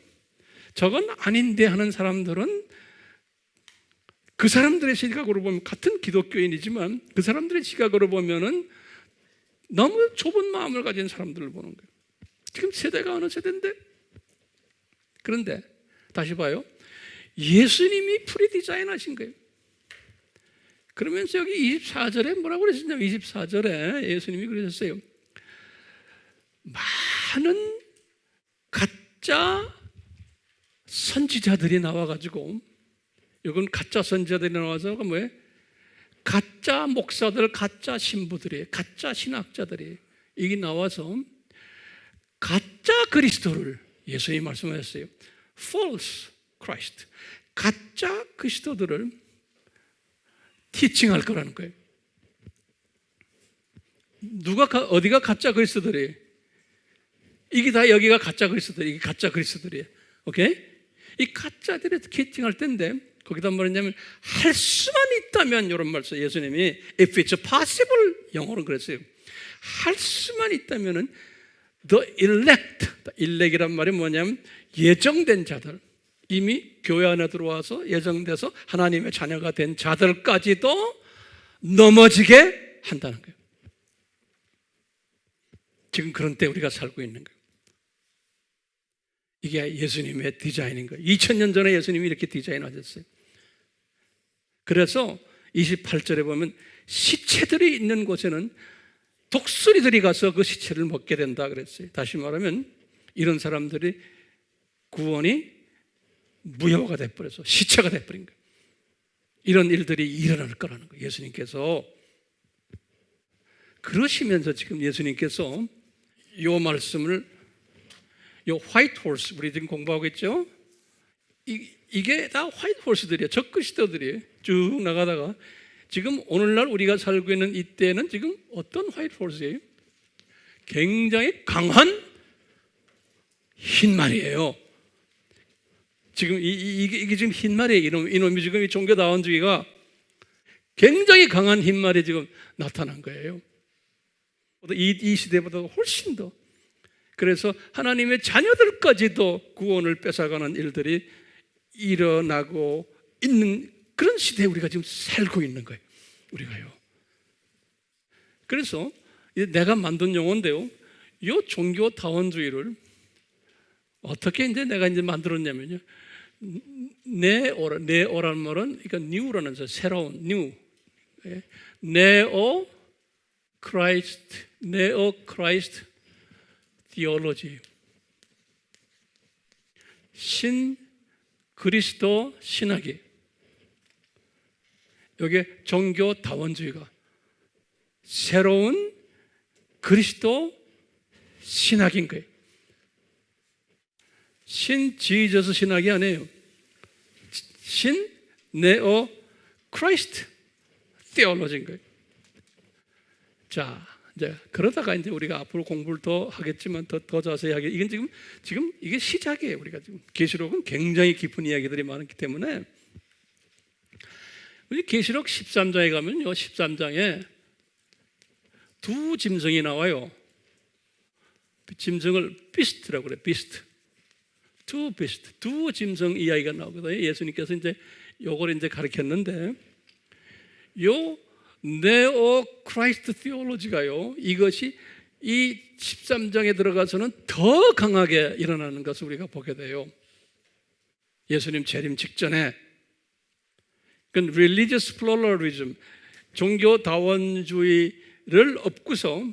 저건 아닌데 하는 사람들은 그 사람들의 시각으로 보면 같은 기독교인이지만 그 사람들의 시각으로 보면은 너무 좁은 마음을 가진 사람들을 보는 거예요. 지금 세대가 어느 세대인데? 그런데 다시 봐요. 예수님이 프리디자인 하신 거예요. 그러면서 여기 24절에 뭐라고 그러셨냐면 24절에 예수님이 그러셨어요. 많은 가짜 선지자들이 나와가지고, 이건 가짜 선지자들이 나와서 뭐예요? 가짜 목사들, 가짜 신부들이, 가짜 신학자들이 이게 나와서 가짜 그리스도를, 예수님이 말씀하셨어요. False Christ, 가짜 그리스도들을 티칭할 거라는 거예요. 어디가 가짜 그리스도들이? 이게 다 여기가 가짜 그리스도들이, 이게 가짜 그리스도들이에요. 오케이? 이 가짜들이 티칭할 텐데 거기다 뭐랬냐면 할 수만 있다면, 이런 말씀 예수님이 if it's possible, 영어로 그랬어요. 할 수만 있다면은 the elect이란 말이 뭐냐면 예정된 자들, 이미 교회 안에 들어와서 예정돼서 하나님의 자녀가 된 자들까지도 넘어지게 한다는 거예요. 지금 그런 때 우리가 살고 있는 거예요. 이게 예수님의 디자인인 거예요. 2000년 전에 예수님이 이렇게 디자인하셨어요. 그래서 28절에 보면 시체들이 있는 곳에는 독수리들이 가서 그 시체를 먹게 된다 그랬어요. 다시 말하면 이런 사람들이 구원이 무효가 돼버려서 시체가 돼버린 거예요. 이런 일들이 일어날 거라는 거예요. 예수님께서 그러시면서 지금 예수님께서 이 말씀을, 이 화이트 홀스, 우리 지금 공부하고 있죠? 이게 다 화이트 홀스들이에요. 적그리스도들이에요. 쭉 나가다가 지금 오늘날 우리가 살고 있는 이때는 지금 어떤 화이트 홀스예요? 굉장히 강한 흰말이에요. 지금 이게 지금 흰말이에요. 이놈이 지금 이 종교다원주의가 굉장히 강한 흰말이 지금 나타난 거예요. 이 시대보다 훨씬 더. 그래서 하나님의 자녀들까지도 구원을 뺏어가는 일들이 일어나고 있는 그런 시대에 우리가 지금 살고 있는 거예요. 우리가요. 그래서 내가 만든 용어인데요. 이 종교다원주의를 어떻게 이제 내가 이제 만들었냐면요. 네오라는 말은, 그러니까 뉴라는 새로운 뉴. 네오 크라이스트 디올로지. 신 그리스도 신학이. 여기 종교다원주의가 새로운 그리스도 신학인 거예요. 신 지저스 신학이 아니에요. 신 네오 크라이스트 테올로지인 거예요. 자, 이제 그러다가 이제 우리가 앞으로 공부를 더 하겠지만 더 자세히 하게, 이건 지금 이게 시작이에요. 우리가 지금 계시록은 굉장히 깊은 이야기들이 많기 때문에, 우리 계시록 13장에 가면요, 13장에 두 짐승이 나와요. 짐승을 비스트라고 그래요. 비스트. 두 짐승 이야기가 나오거든요. 예수님께서 이제 요걸 이제 가르쳤는데, 요 네오 크라이스트 티올로지가요, 이것이 이 13장에 들어가서는 더 강하게 일어나는 것을 우리가 보게 돼요. 예수님 재림 직전에. 그건 religious pluralism, 종교다원주의를 엎고서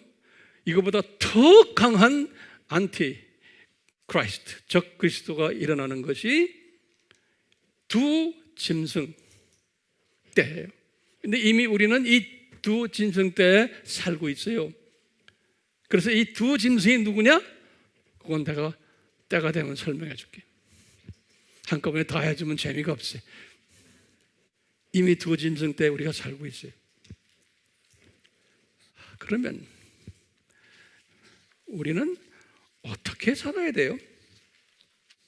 이거보다 더 강한 안티 크라이스트, 적 그리스도가 일어나는 것이 두 짐승 때예요. 근데 이미 우리는 이 두 짐승 때에 살고 있어요. 그래서 이 두 짐승이 누구냐? 그건 내가 때가 되면 설명해 줄게. 한꺼번에 다 해주면 재미가 없어요. 이미 두 짐승 때 우리가 살고 있어요. 그러면 우리는 어떻게 살아야 돼요?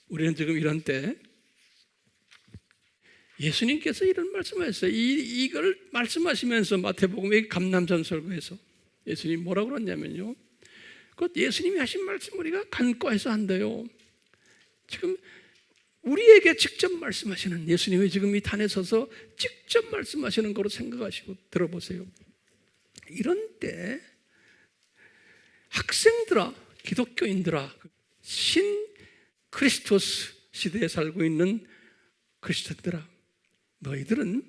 우리는 지금 이런 때 예수님께서 이런 말씀을 했어요. 이걸 말씀하시면서 마태복음의 감람산설교에서 예수님이 뭐라고 그랬냐면요, 그 예수님이 하신 말씀 우리가 간과해서 한대요. 지금 우리에게 직접 말씀하시는, 예수님이 지금 이 단에 서서 직접 말씀하시는 거로 생각하시고 들어보세요. 이런 때 학생들아, 기독교인들아, 신 크리스토스 시대에 살고 있는 크리스천들아, 너희들은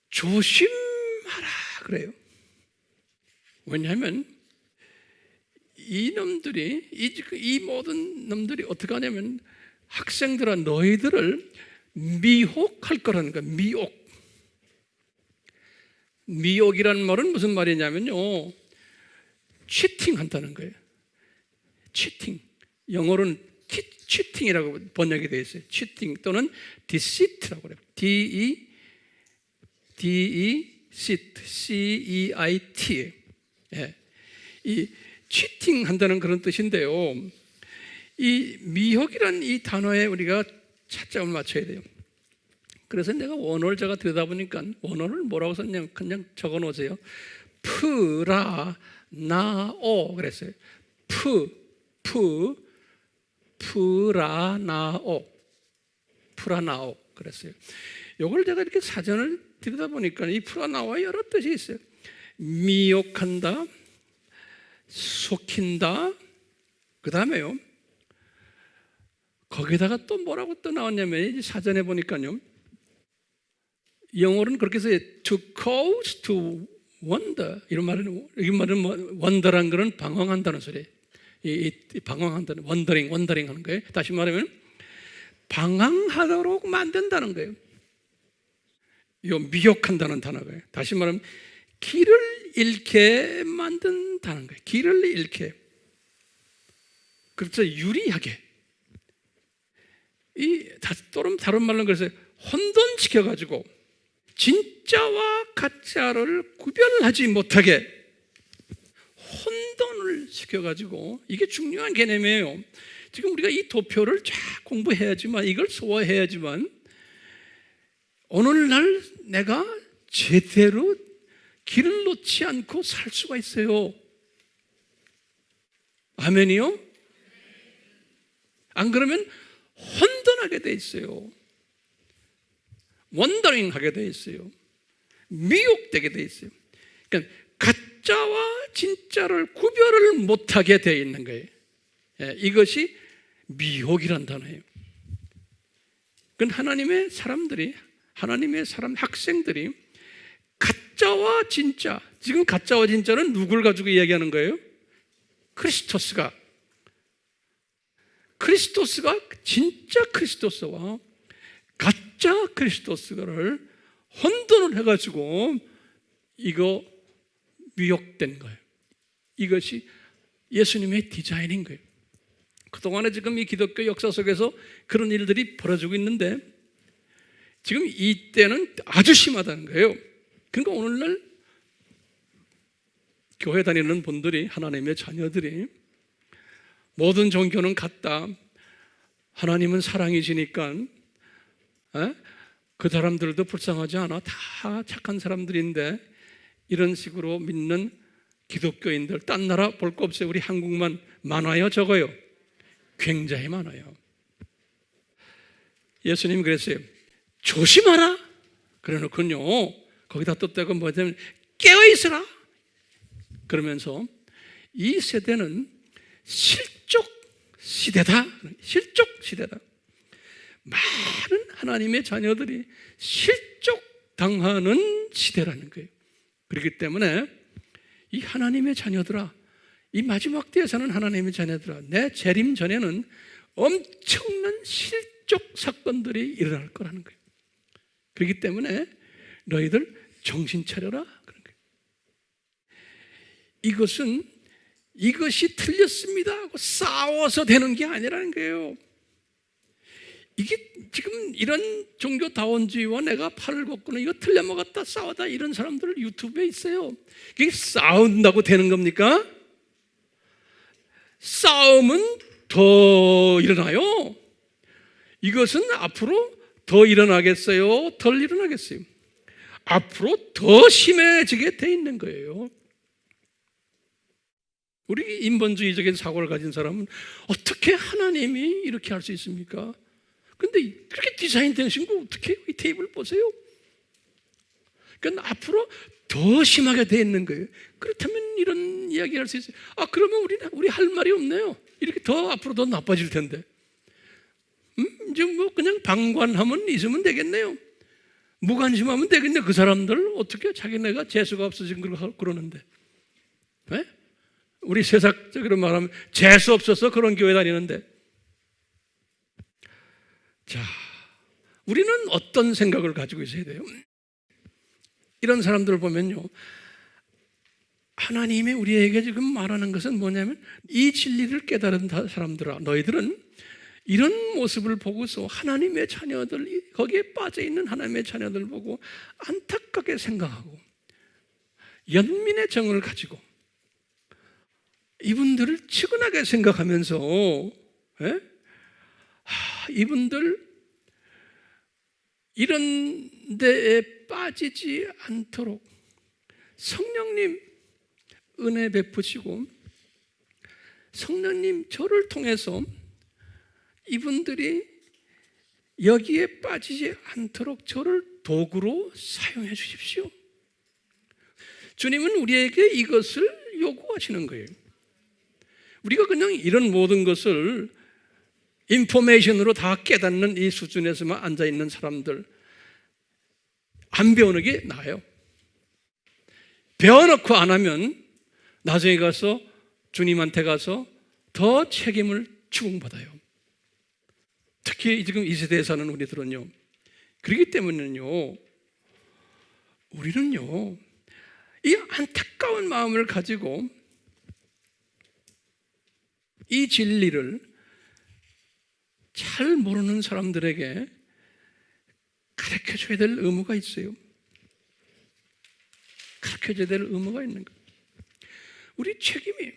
조심하라 그래요. 왜냐하면 이 모든 놈들이 어떻게 하냐면, 학생들아 너희들을 미혹할 거라는 거야. 미혹이라는 말은 무슨 말이냐면요, 치팅한다는 거예요. 치팅. 영어로는 치팅이라고 번역이 되어 있어요. 치팅 또는 deceit라고 그래요. C-E-I-T. 예. 이 치팅한다는 그런 뜻인데요, 이 미혹이라는 이 단어에 우리가 차점을 맞춰야 돼요. 그래서 내가 원어를 제가 들여다보니까 원어를 뭐라고 썼냐면 그냥 적어 놓으세요. 프라나오 그랬어요. 프라나오 그랬어요. 이걸 제가 이렇게 사전을 들여다보니까 이 프라나오에 여러 뜻이 있어요. 미혹한다, 속인다, 그 다음에요, 거기다가 또 뭐라고 또 나왔냐면, 사전에 보니까요, 영어로는 그렇게 써요. To cause to wonder. 이런 말은 wonder란 거는 방황한다는 소리예요. 방황한다는, wondering 하는 거예요. 다시 말하면 방황하도록 만든다는 거예요. 이 미혹한다는 단어가. 다시 말하면 길을 잃게 만든다는 거예요. 길을 잃게. 그래서 유리하게. 또는 다른 말로 그래서 혼돈시켜가지고 진짜와 가짜를 구별하지 못하게 혼돈을 시켜가지고, 이게 중요한 개념이에요. 지금 우리가 이 도표를 쫙 공부해야지만, 이걸 소화해야지만 오늘날 내가 제대로 길을 놓지 않고 살 수가 있어요. 아멘이요? 안 그러면 혼돈하게 돼 있어요. 원더링 하게 돼 있어요. 미혹되게 돼 있어요. 그러니까 가짜와 진짜를 구별을 못하게 되어 있는 거예요. 이것이 미혹이란 단어예요. 그건 하나님의 학생들이 가짜와 진짜, 지금 가짜와 진짜는 누굴 가지고 이야기하는 거예요? 크리스토스가 진짜 크리스토스와 가짜 크리스토스를 혼돈을 해가지고 이거 미혹된 거예요. 이것이 예수님의 디자인인 거예요. 그동안에 지금 이 기독교 역사 속에서 그런 일들이 벌어지고 있는데, 지금 이때는 아주 심하다는 거예요. 그러니까 오늘날 교회 다니는 분들이, 하나님의 자녀들이 모든 종교는 같다, 하나님은 사랑이시니까 그 사람들도 불쌍하지 않아, 다 착한 사람들인데, 이런 식으로 믿는 기독교인들, 딴 나라 볼 거 없어요. 우리 한국만 많아요, 적어요? 굉장히 많아요. 예수님 그랬어요. 조심하라 그래놓고요, 거기다 또 떼고 뭐냐면 깨어있으라 그러면서, 이 세대는 실족 시대다. 많은 하나님의 자녀들이 실족당하는 시대라는 거예요. 그렇기 때문에 이 하나님의 자녀들아, 이 마지막 때에 사는 하나님의 자녀들아, 내 재림 전에는 엄청난 실족 사건들이 일어날 거라는 거예요. 그렇기 때문에 너희들 정신 차려라 그런 거예요. 이것이 틀렸습니다 하고 싸워서 되는 게 아니라는 거예요. 이게 지금 이런 종교다원주의와 내가 팔을 걷고는 이거 틀려먹었다 싸우다 이런 사람들 유튜브에 있어요. 이게 싸운다고 되는 겁니까? 싸움은 더 일어나요. 이것은 앞으로 더 일어나겠어요? 덜 일어나겠어요? 앞으로 더 심해지게 돼 있는 거예요. 우리 인본주의적인 사고를 가진 사람은 어떻게 하나님이 이렇게 할 수 있습니까? 근데 그렇게 디자인된 신고 어떻게 이 테이블 보세요? 그러니까 앞으로 더 심하게 돼 있는 거예요. 그렇다면 이런 이야기 할 수 있어요. 그러면 우리 할 말이 없네요. 이렇게 더 앞으로 더 나빠질 텐데. 이제 뭐 그냥 방관하면 있으면 되겠네요. 무관심하면 되겠네. 그 사람들 어떻게 자기네가 재수가 없어진 걸 그러는데. 네? 우리 세상적으로 말하면 재수 없어서 그런 교회 다니는데. 자, 우리는 어떤 생각을 가지고 있어야 돼요? 이런 사람들을 보면요, 하나님이 우리에게 지금 말하는 것은 뭐냐면, 이 진리를 깨달은 사람들아, 너희들은 이런 모습을 보고서 하나님의 자녀들, 거기에 빠져있는 하나님의 자녀들 보고 안타깝게 생각하고 연민의 정을 가지고 이분들을 측은하게 생각하면서, 이분들 이런 데에 빠지지 않도록 성령님 은혜 베푸시고, 성령님 저를 통해서 이분들이 여기에 빠지지 않도록 저를 도구로 사용해 주십시오. 주님은 우리에게 이것을 요구하시는 거예요. 우리가 그냥 이런 모든 것을 인포메이션으로 다 깨닫는 이 수준에서만 앉아있는 사람들, 안 배우는 게 나아요. 배워놓고 안 하면 나중에 가서 주님한테 가서 더 책임을 추궁받아요. 특히 지금 이 세대에 사는 우리들은요. 그렇기 때문에는요, 우리는요, 이 안타까운 마음을 가지고 이 진리를 잘 모르는 사람들에게 가르쳐줘야 될 의무가 있어요. 가르쳐줘야 될 의무가 있는 거예요. 우리 책임이.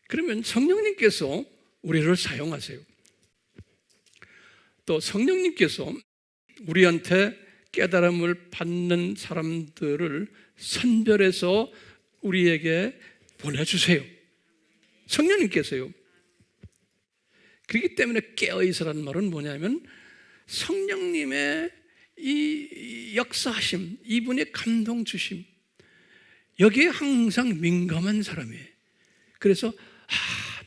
그러면 성령님께서 우리를 사용하세요. 또 성령님께서 우리한테 깨달음을 받는 사람들을 선별해서 우리에게 보내주세요. 성령님께서요. 그렇기 때문에 깨어있으라는 말은 뭐냐면, 성령님의 이 역사하심, 이분의 감동 주심, 여기에 항상 민감한 사람이에요. 그래서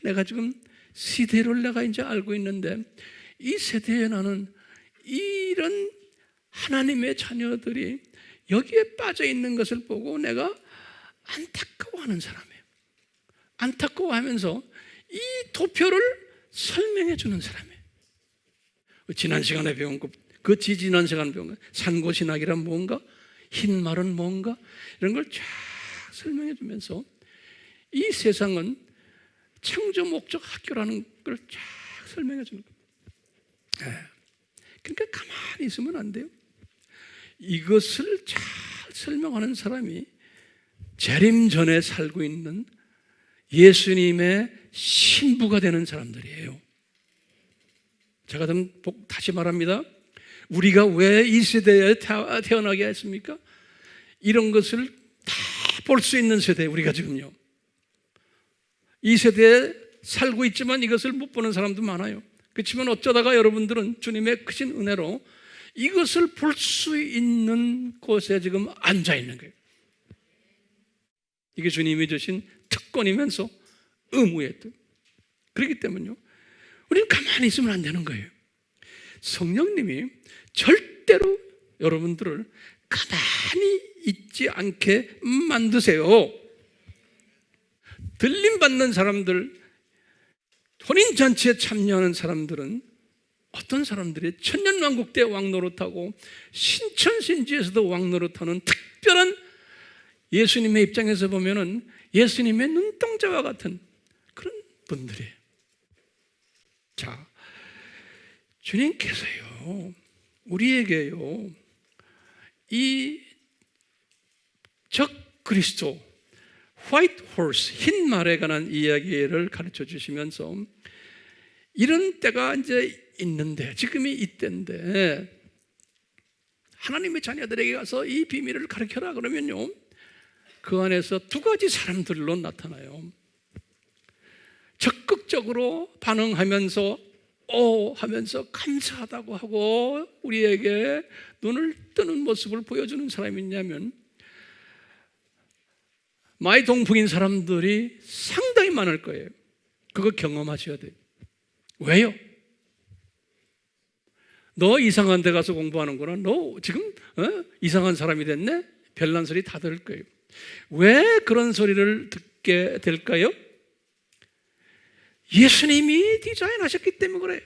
내가 지금 시대를 내가 이제 알고 있는데, 이 세대에 나는 이런 하나님의 자녀들이 여기에 빠져 있는 것을 보고 내가 안타까워하는 사람이에요. 안타까워하면서 이 도표를 설명해 주는 사람이에요. 지난 시간에 배운 그 지지난 시간에 배운 거, 산고신학이란 뭔가, 흰말은 뭔가, 이런 걸 쫙 설명해 주면서 이 세상은 창조 목적 학교라는 걸 쫙 설명해 주는 거예요. 그러니까 가만히 있으면 안 돼요. 이것을 잘 설명하는 사람이 재림 전에 살고 있는 예수님의 신부가 되는 사람들이에요. 제가 다시 말합니다. 우리가 왜 이 시대에 태어나게 했습니까? 이런 것을 다 볼 수 있는 세대, 우리가 지금요. 이 세대에 살고 있지만 이것을 못 보는 사람도 많아요. 그렇지만 어쩌다가 여러분들은 주님의 크신 은혜로 이것을 볼 수 있는 곳에 지금 앉아 있는 거예요. 이게 주님이 주신 특권이면서 의무의 뜻. 그렇기 때문에요, 우리는 가만히 있으면 안 되는 거예요. 성령님이 절대로 여러분들을 가만히 있지 않게 만드세요. 들림받는 사람들, 혼인잔치에 참여하는 사람들은 어떤 사람들이 천년왕국 때 왕노릇하고 신천신지에서도 왕노릇하는 특별한, 예수님의 입장에서 보면은 예수님의 눈동자와 같은 그런 분들이에요. 자, 주님께서요, 우리에게요, 이 적 그리스도, 화이트 호스, 흰 말에 관한 이야기를 가르쳐 주시면서 이런 때가 이제 있는데, 지금이 이때인데 하나님의 자녀들에게 가서 이 비밀을 가르쳐라 그러면요, 그 안에서 두 가지 사람들로 나타나요. 적극적으로 반응하면서 오 하면서 감사하다고 하고 우리에게 눈을 뜨는 모습을 보여주는 사람이 있냐면 마이 동풍인 사람들이 상당히 많을 거예요. 그거 경험하셔야 돼요. 왜요? 너 이상한 데 가서 공부하는구나. 너 지금 이상한 사람이 됐네? 별난 소리 다 들을 거예요. 왜 그런 소리를 듣게 될까요? 예수님이 디자인하셨기 때문에 그래요.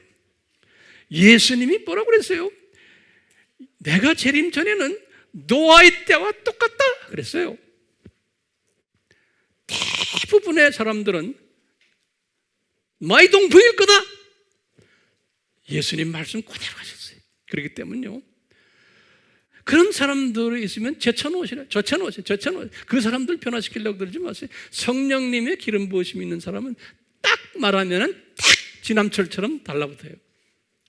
예수님이 뭐라고 그랬어요? 내가 재림 전에는 노아의 때와 똑같다 그랬어요. 대부분의 사람들은 마이 동풍일 거다. 예수님 말씀 그대로 하셨어요. 그렇기 때문에요. 그런 사람들이 있으면 제쳐놓으시라. 제쳐놓으세요. 그 사람들 변화시키려고 그러지 마세요. 성령님의 기름 부으심이 있는 사람은 딱 말하면은 딱 지남철처럼 달라붙어요.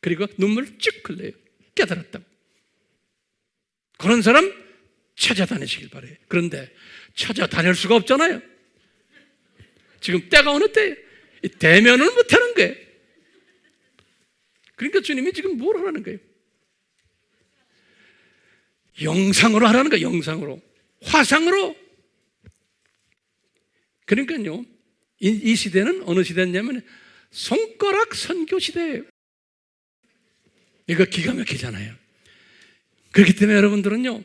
그리고 눈물 쭉 흘려요. 깨달았다고. 그런 사람 찾아다니시길 바래요. 그런데 찾아다닐 수가 없잖아요. 지금 때가 어느 때예요? 대면을 못하는 거예요. 그러니까 주님이 지금 뭘 하라는 거예요? 영상으로 하라는 거예요. 영상으로. 화상으로. 그러니까요. 이 시대는 어느 시대냐면 손가락 선교 시대예요. 이거 기가 막히잖아요. 그렇기 때문에 여러분들은요,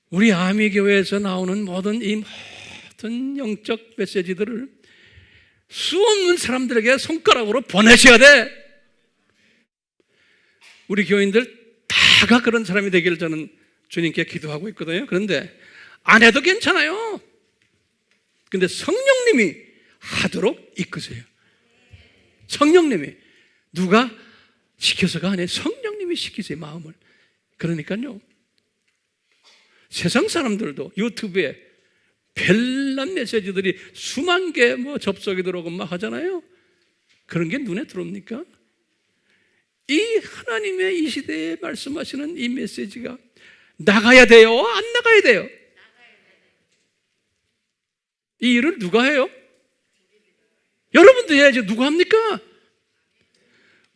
우리 아미교회에서 나오는 모든 영적 메시지들을 수없는 사람들에게 손가락으로 보내셔야 돼. 우리 교인들 다가 그런 사람이 되기를 저는 주님께 기도하고 있거든요. 그런데 안 해도 괜찮아요. 근데 성령님이 하도록 이끄세요. 성령님이. 누가 시켜서가 아니에요. 성령님이 시키세요, 마음을. 그러니까요, 세상 사람들도 유튜브에 별난 메시지들이 수만 개 접속이 들어오고 막 하잖아요. 그런 게 눈에 들어옵니까? 이 하나님의 이 시대에 말씀하시는 이 메시지가 나가야 돼요? 안 나가야 돼요? 이 일을 누가 해요? 여러분도 해야죠. 누가 합니까?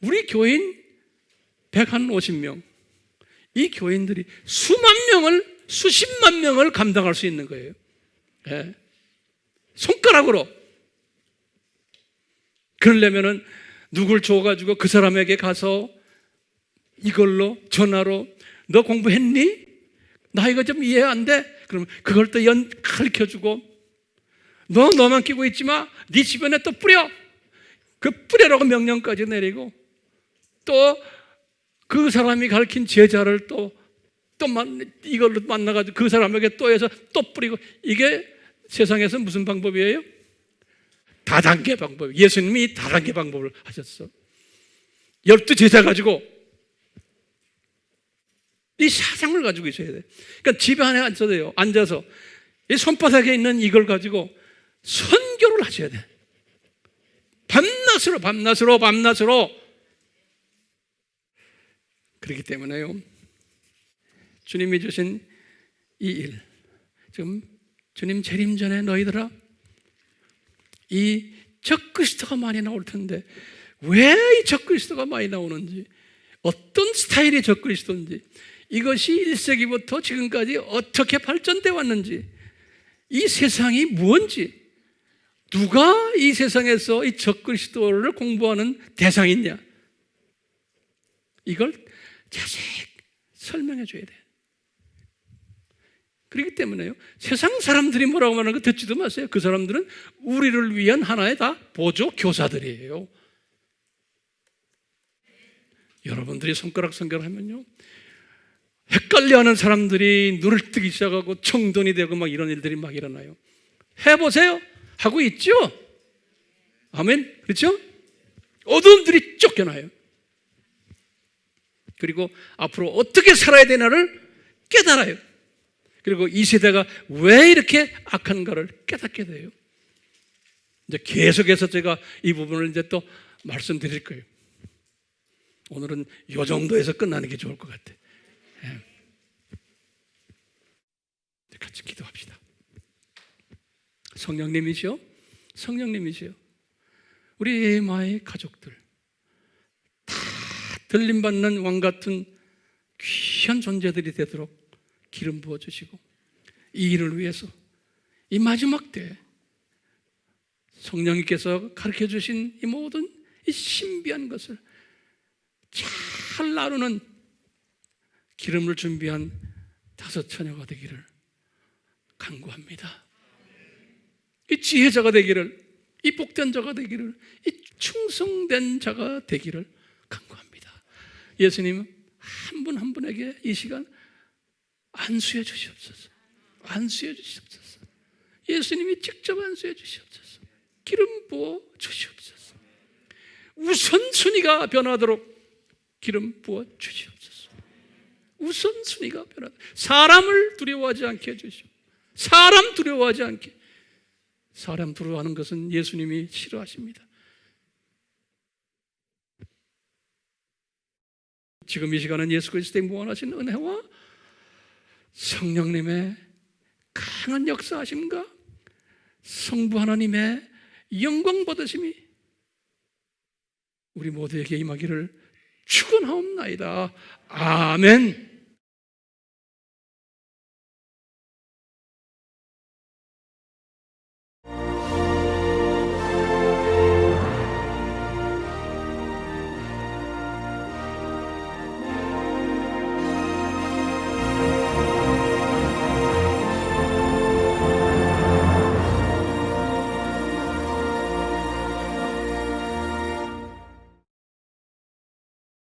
우리 교인 150명, 이 교인들이 수만 명을, 수십만 명을 감당할 수 있는 거예요. 네. 손가락으로. 그러려면은 누굴 줘가지고 그 사람에게 가서 이걸로 전화로 너 공부했니? 나 이거 좀 이해 안 돼? 그러면 그걸 또 가르쳐주고 너만 끼고 있지 마. 네 주변에 또 뿌려. 그 뿌려라고 명령까지 내리고 또 그 사람이 가르친 제자를 또 이걸로 만나가지고 그 사람에게 또 해서 또 뿌리고. 이게 세상에서 무슨 방법이에요? 다단계 방법. 예수님이 다단계 방법을 하셨어. 12제자 가지고 이 사상을 가지고 있어야 돼. 그러니까 집에 안에 앉아서 이 손바닥에 있는 이걸 가지고 선교를 하셔야 돼. 밤낮으로. 그렇기 때문에요, 주님이 주신 이 일, 지금 주님 재림 전에 너희들아, 이 적그리스도가 많이 나올 텐데 왜 이 적그리스도가 많이 나오는지, 어떤 스타일의 적그리스도인지, 이것이 1세기부터 지금까지 어떻게 발전되어 왔는지, 이 세상이 뭔지, 누가 이 세상에서 이 적그리스도를 공부하는 대상이냐, 이걸 자세히 설명해 줘야 돼. 그렇기 때문에요, 세상 사람들이 뭐라고 하는 거 듣지도 마세요. 그 사람들은 우리를 위한 하나의 다 보조 교사들이에요. 여러분들이 손가락 선교를 하면요, 헷갈려하는 사람들이 눈을 뜨기 시작하고 청돈이 되고 막 이런 일들이 막 일어나요. 해보세요. 하고 있죠? 아멘. 그렇죠? 어둠들이 쫓겨나요. 그리고 앞으로 어떻게 살아야 되나를 깨달아요. 그리고 이 세대가 왜 이렇게 악한가를 깨닫게 돼요. 이제 계속해서 제가 이 부분을 이제 또 말씀드릴 거예요. 오늘은 이 정도에서 끝나는 게 좋을 것 같아요. 같이 기도합시다. 성령님이시여, 우리 에마의 가족들 다 들림받는 왕같은 귀한 존재들이 되도록 기름 부어주시고, 이 일을 위해서 이 마지막 때 성령님께서 가르쳐 주신 이 모든 이 신비한 것을 잘 나누는 기름을 준비한 5 처녀가 되기를 간구합니다. 이 지혜자가 되기를, 이 복된 자가 되기를, 이 충성된 자가 되기를 간구합니다. 예수님 한 분 한 분에게 이 시간 안수해 주시옵소서. 안수해 주시옵소서. 예수님이 직접 안수해 주시옵소서. 기름 부어 주시옵소서. 우선순위가 변하도록 기름 부어 주시옵소서. 우선순위가 변하도록, 사람을 두려워하지 않게 해주시오. 사람 두려워하지 않게. 사람 두려워하는 것은 예수님이 싫어하십니다. 지금 이 시간은 예수 그리스도의 무한하신 은혜와 성령님의 강한 역사하심과 성부 하나님의 영광 받으심이 우리 모두에게 임하기를 축원하옵나이다. 아멘.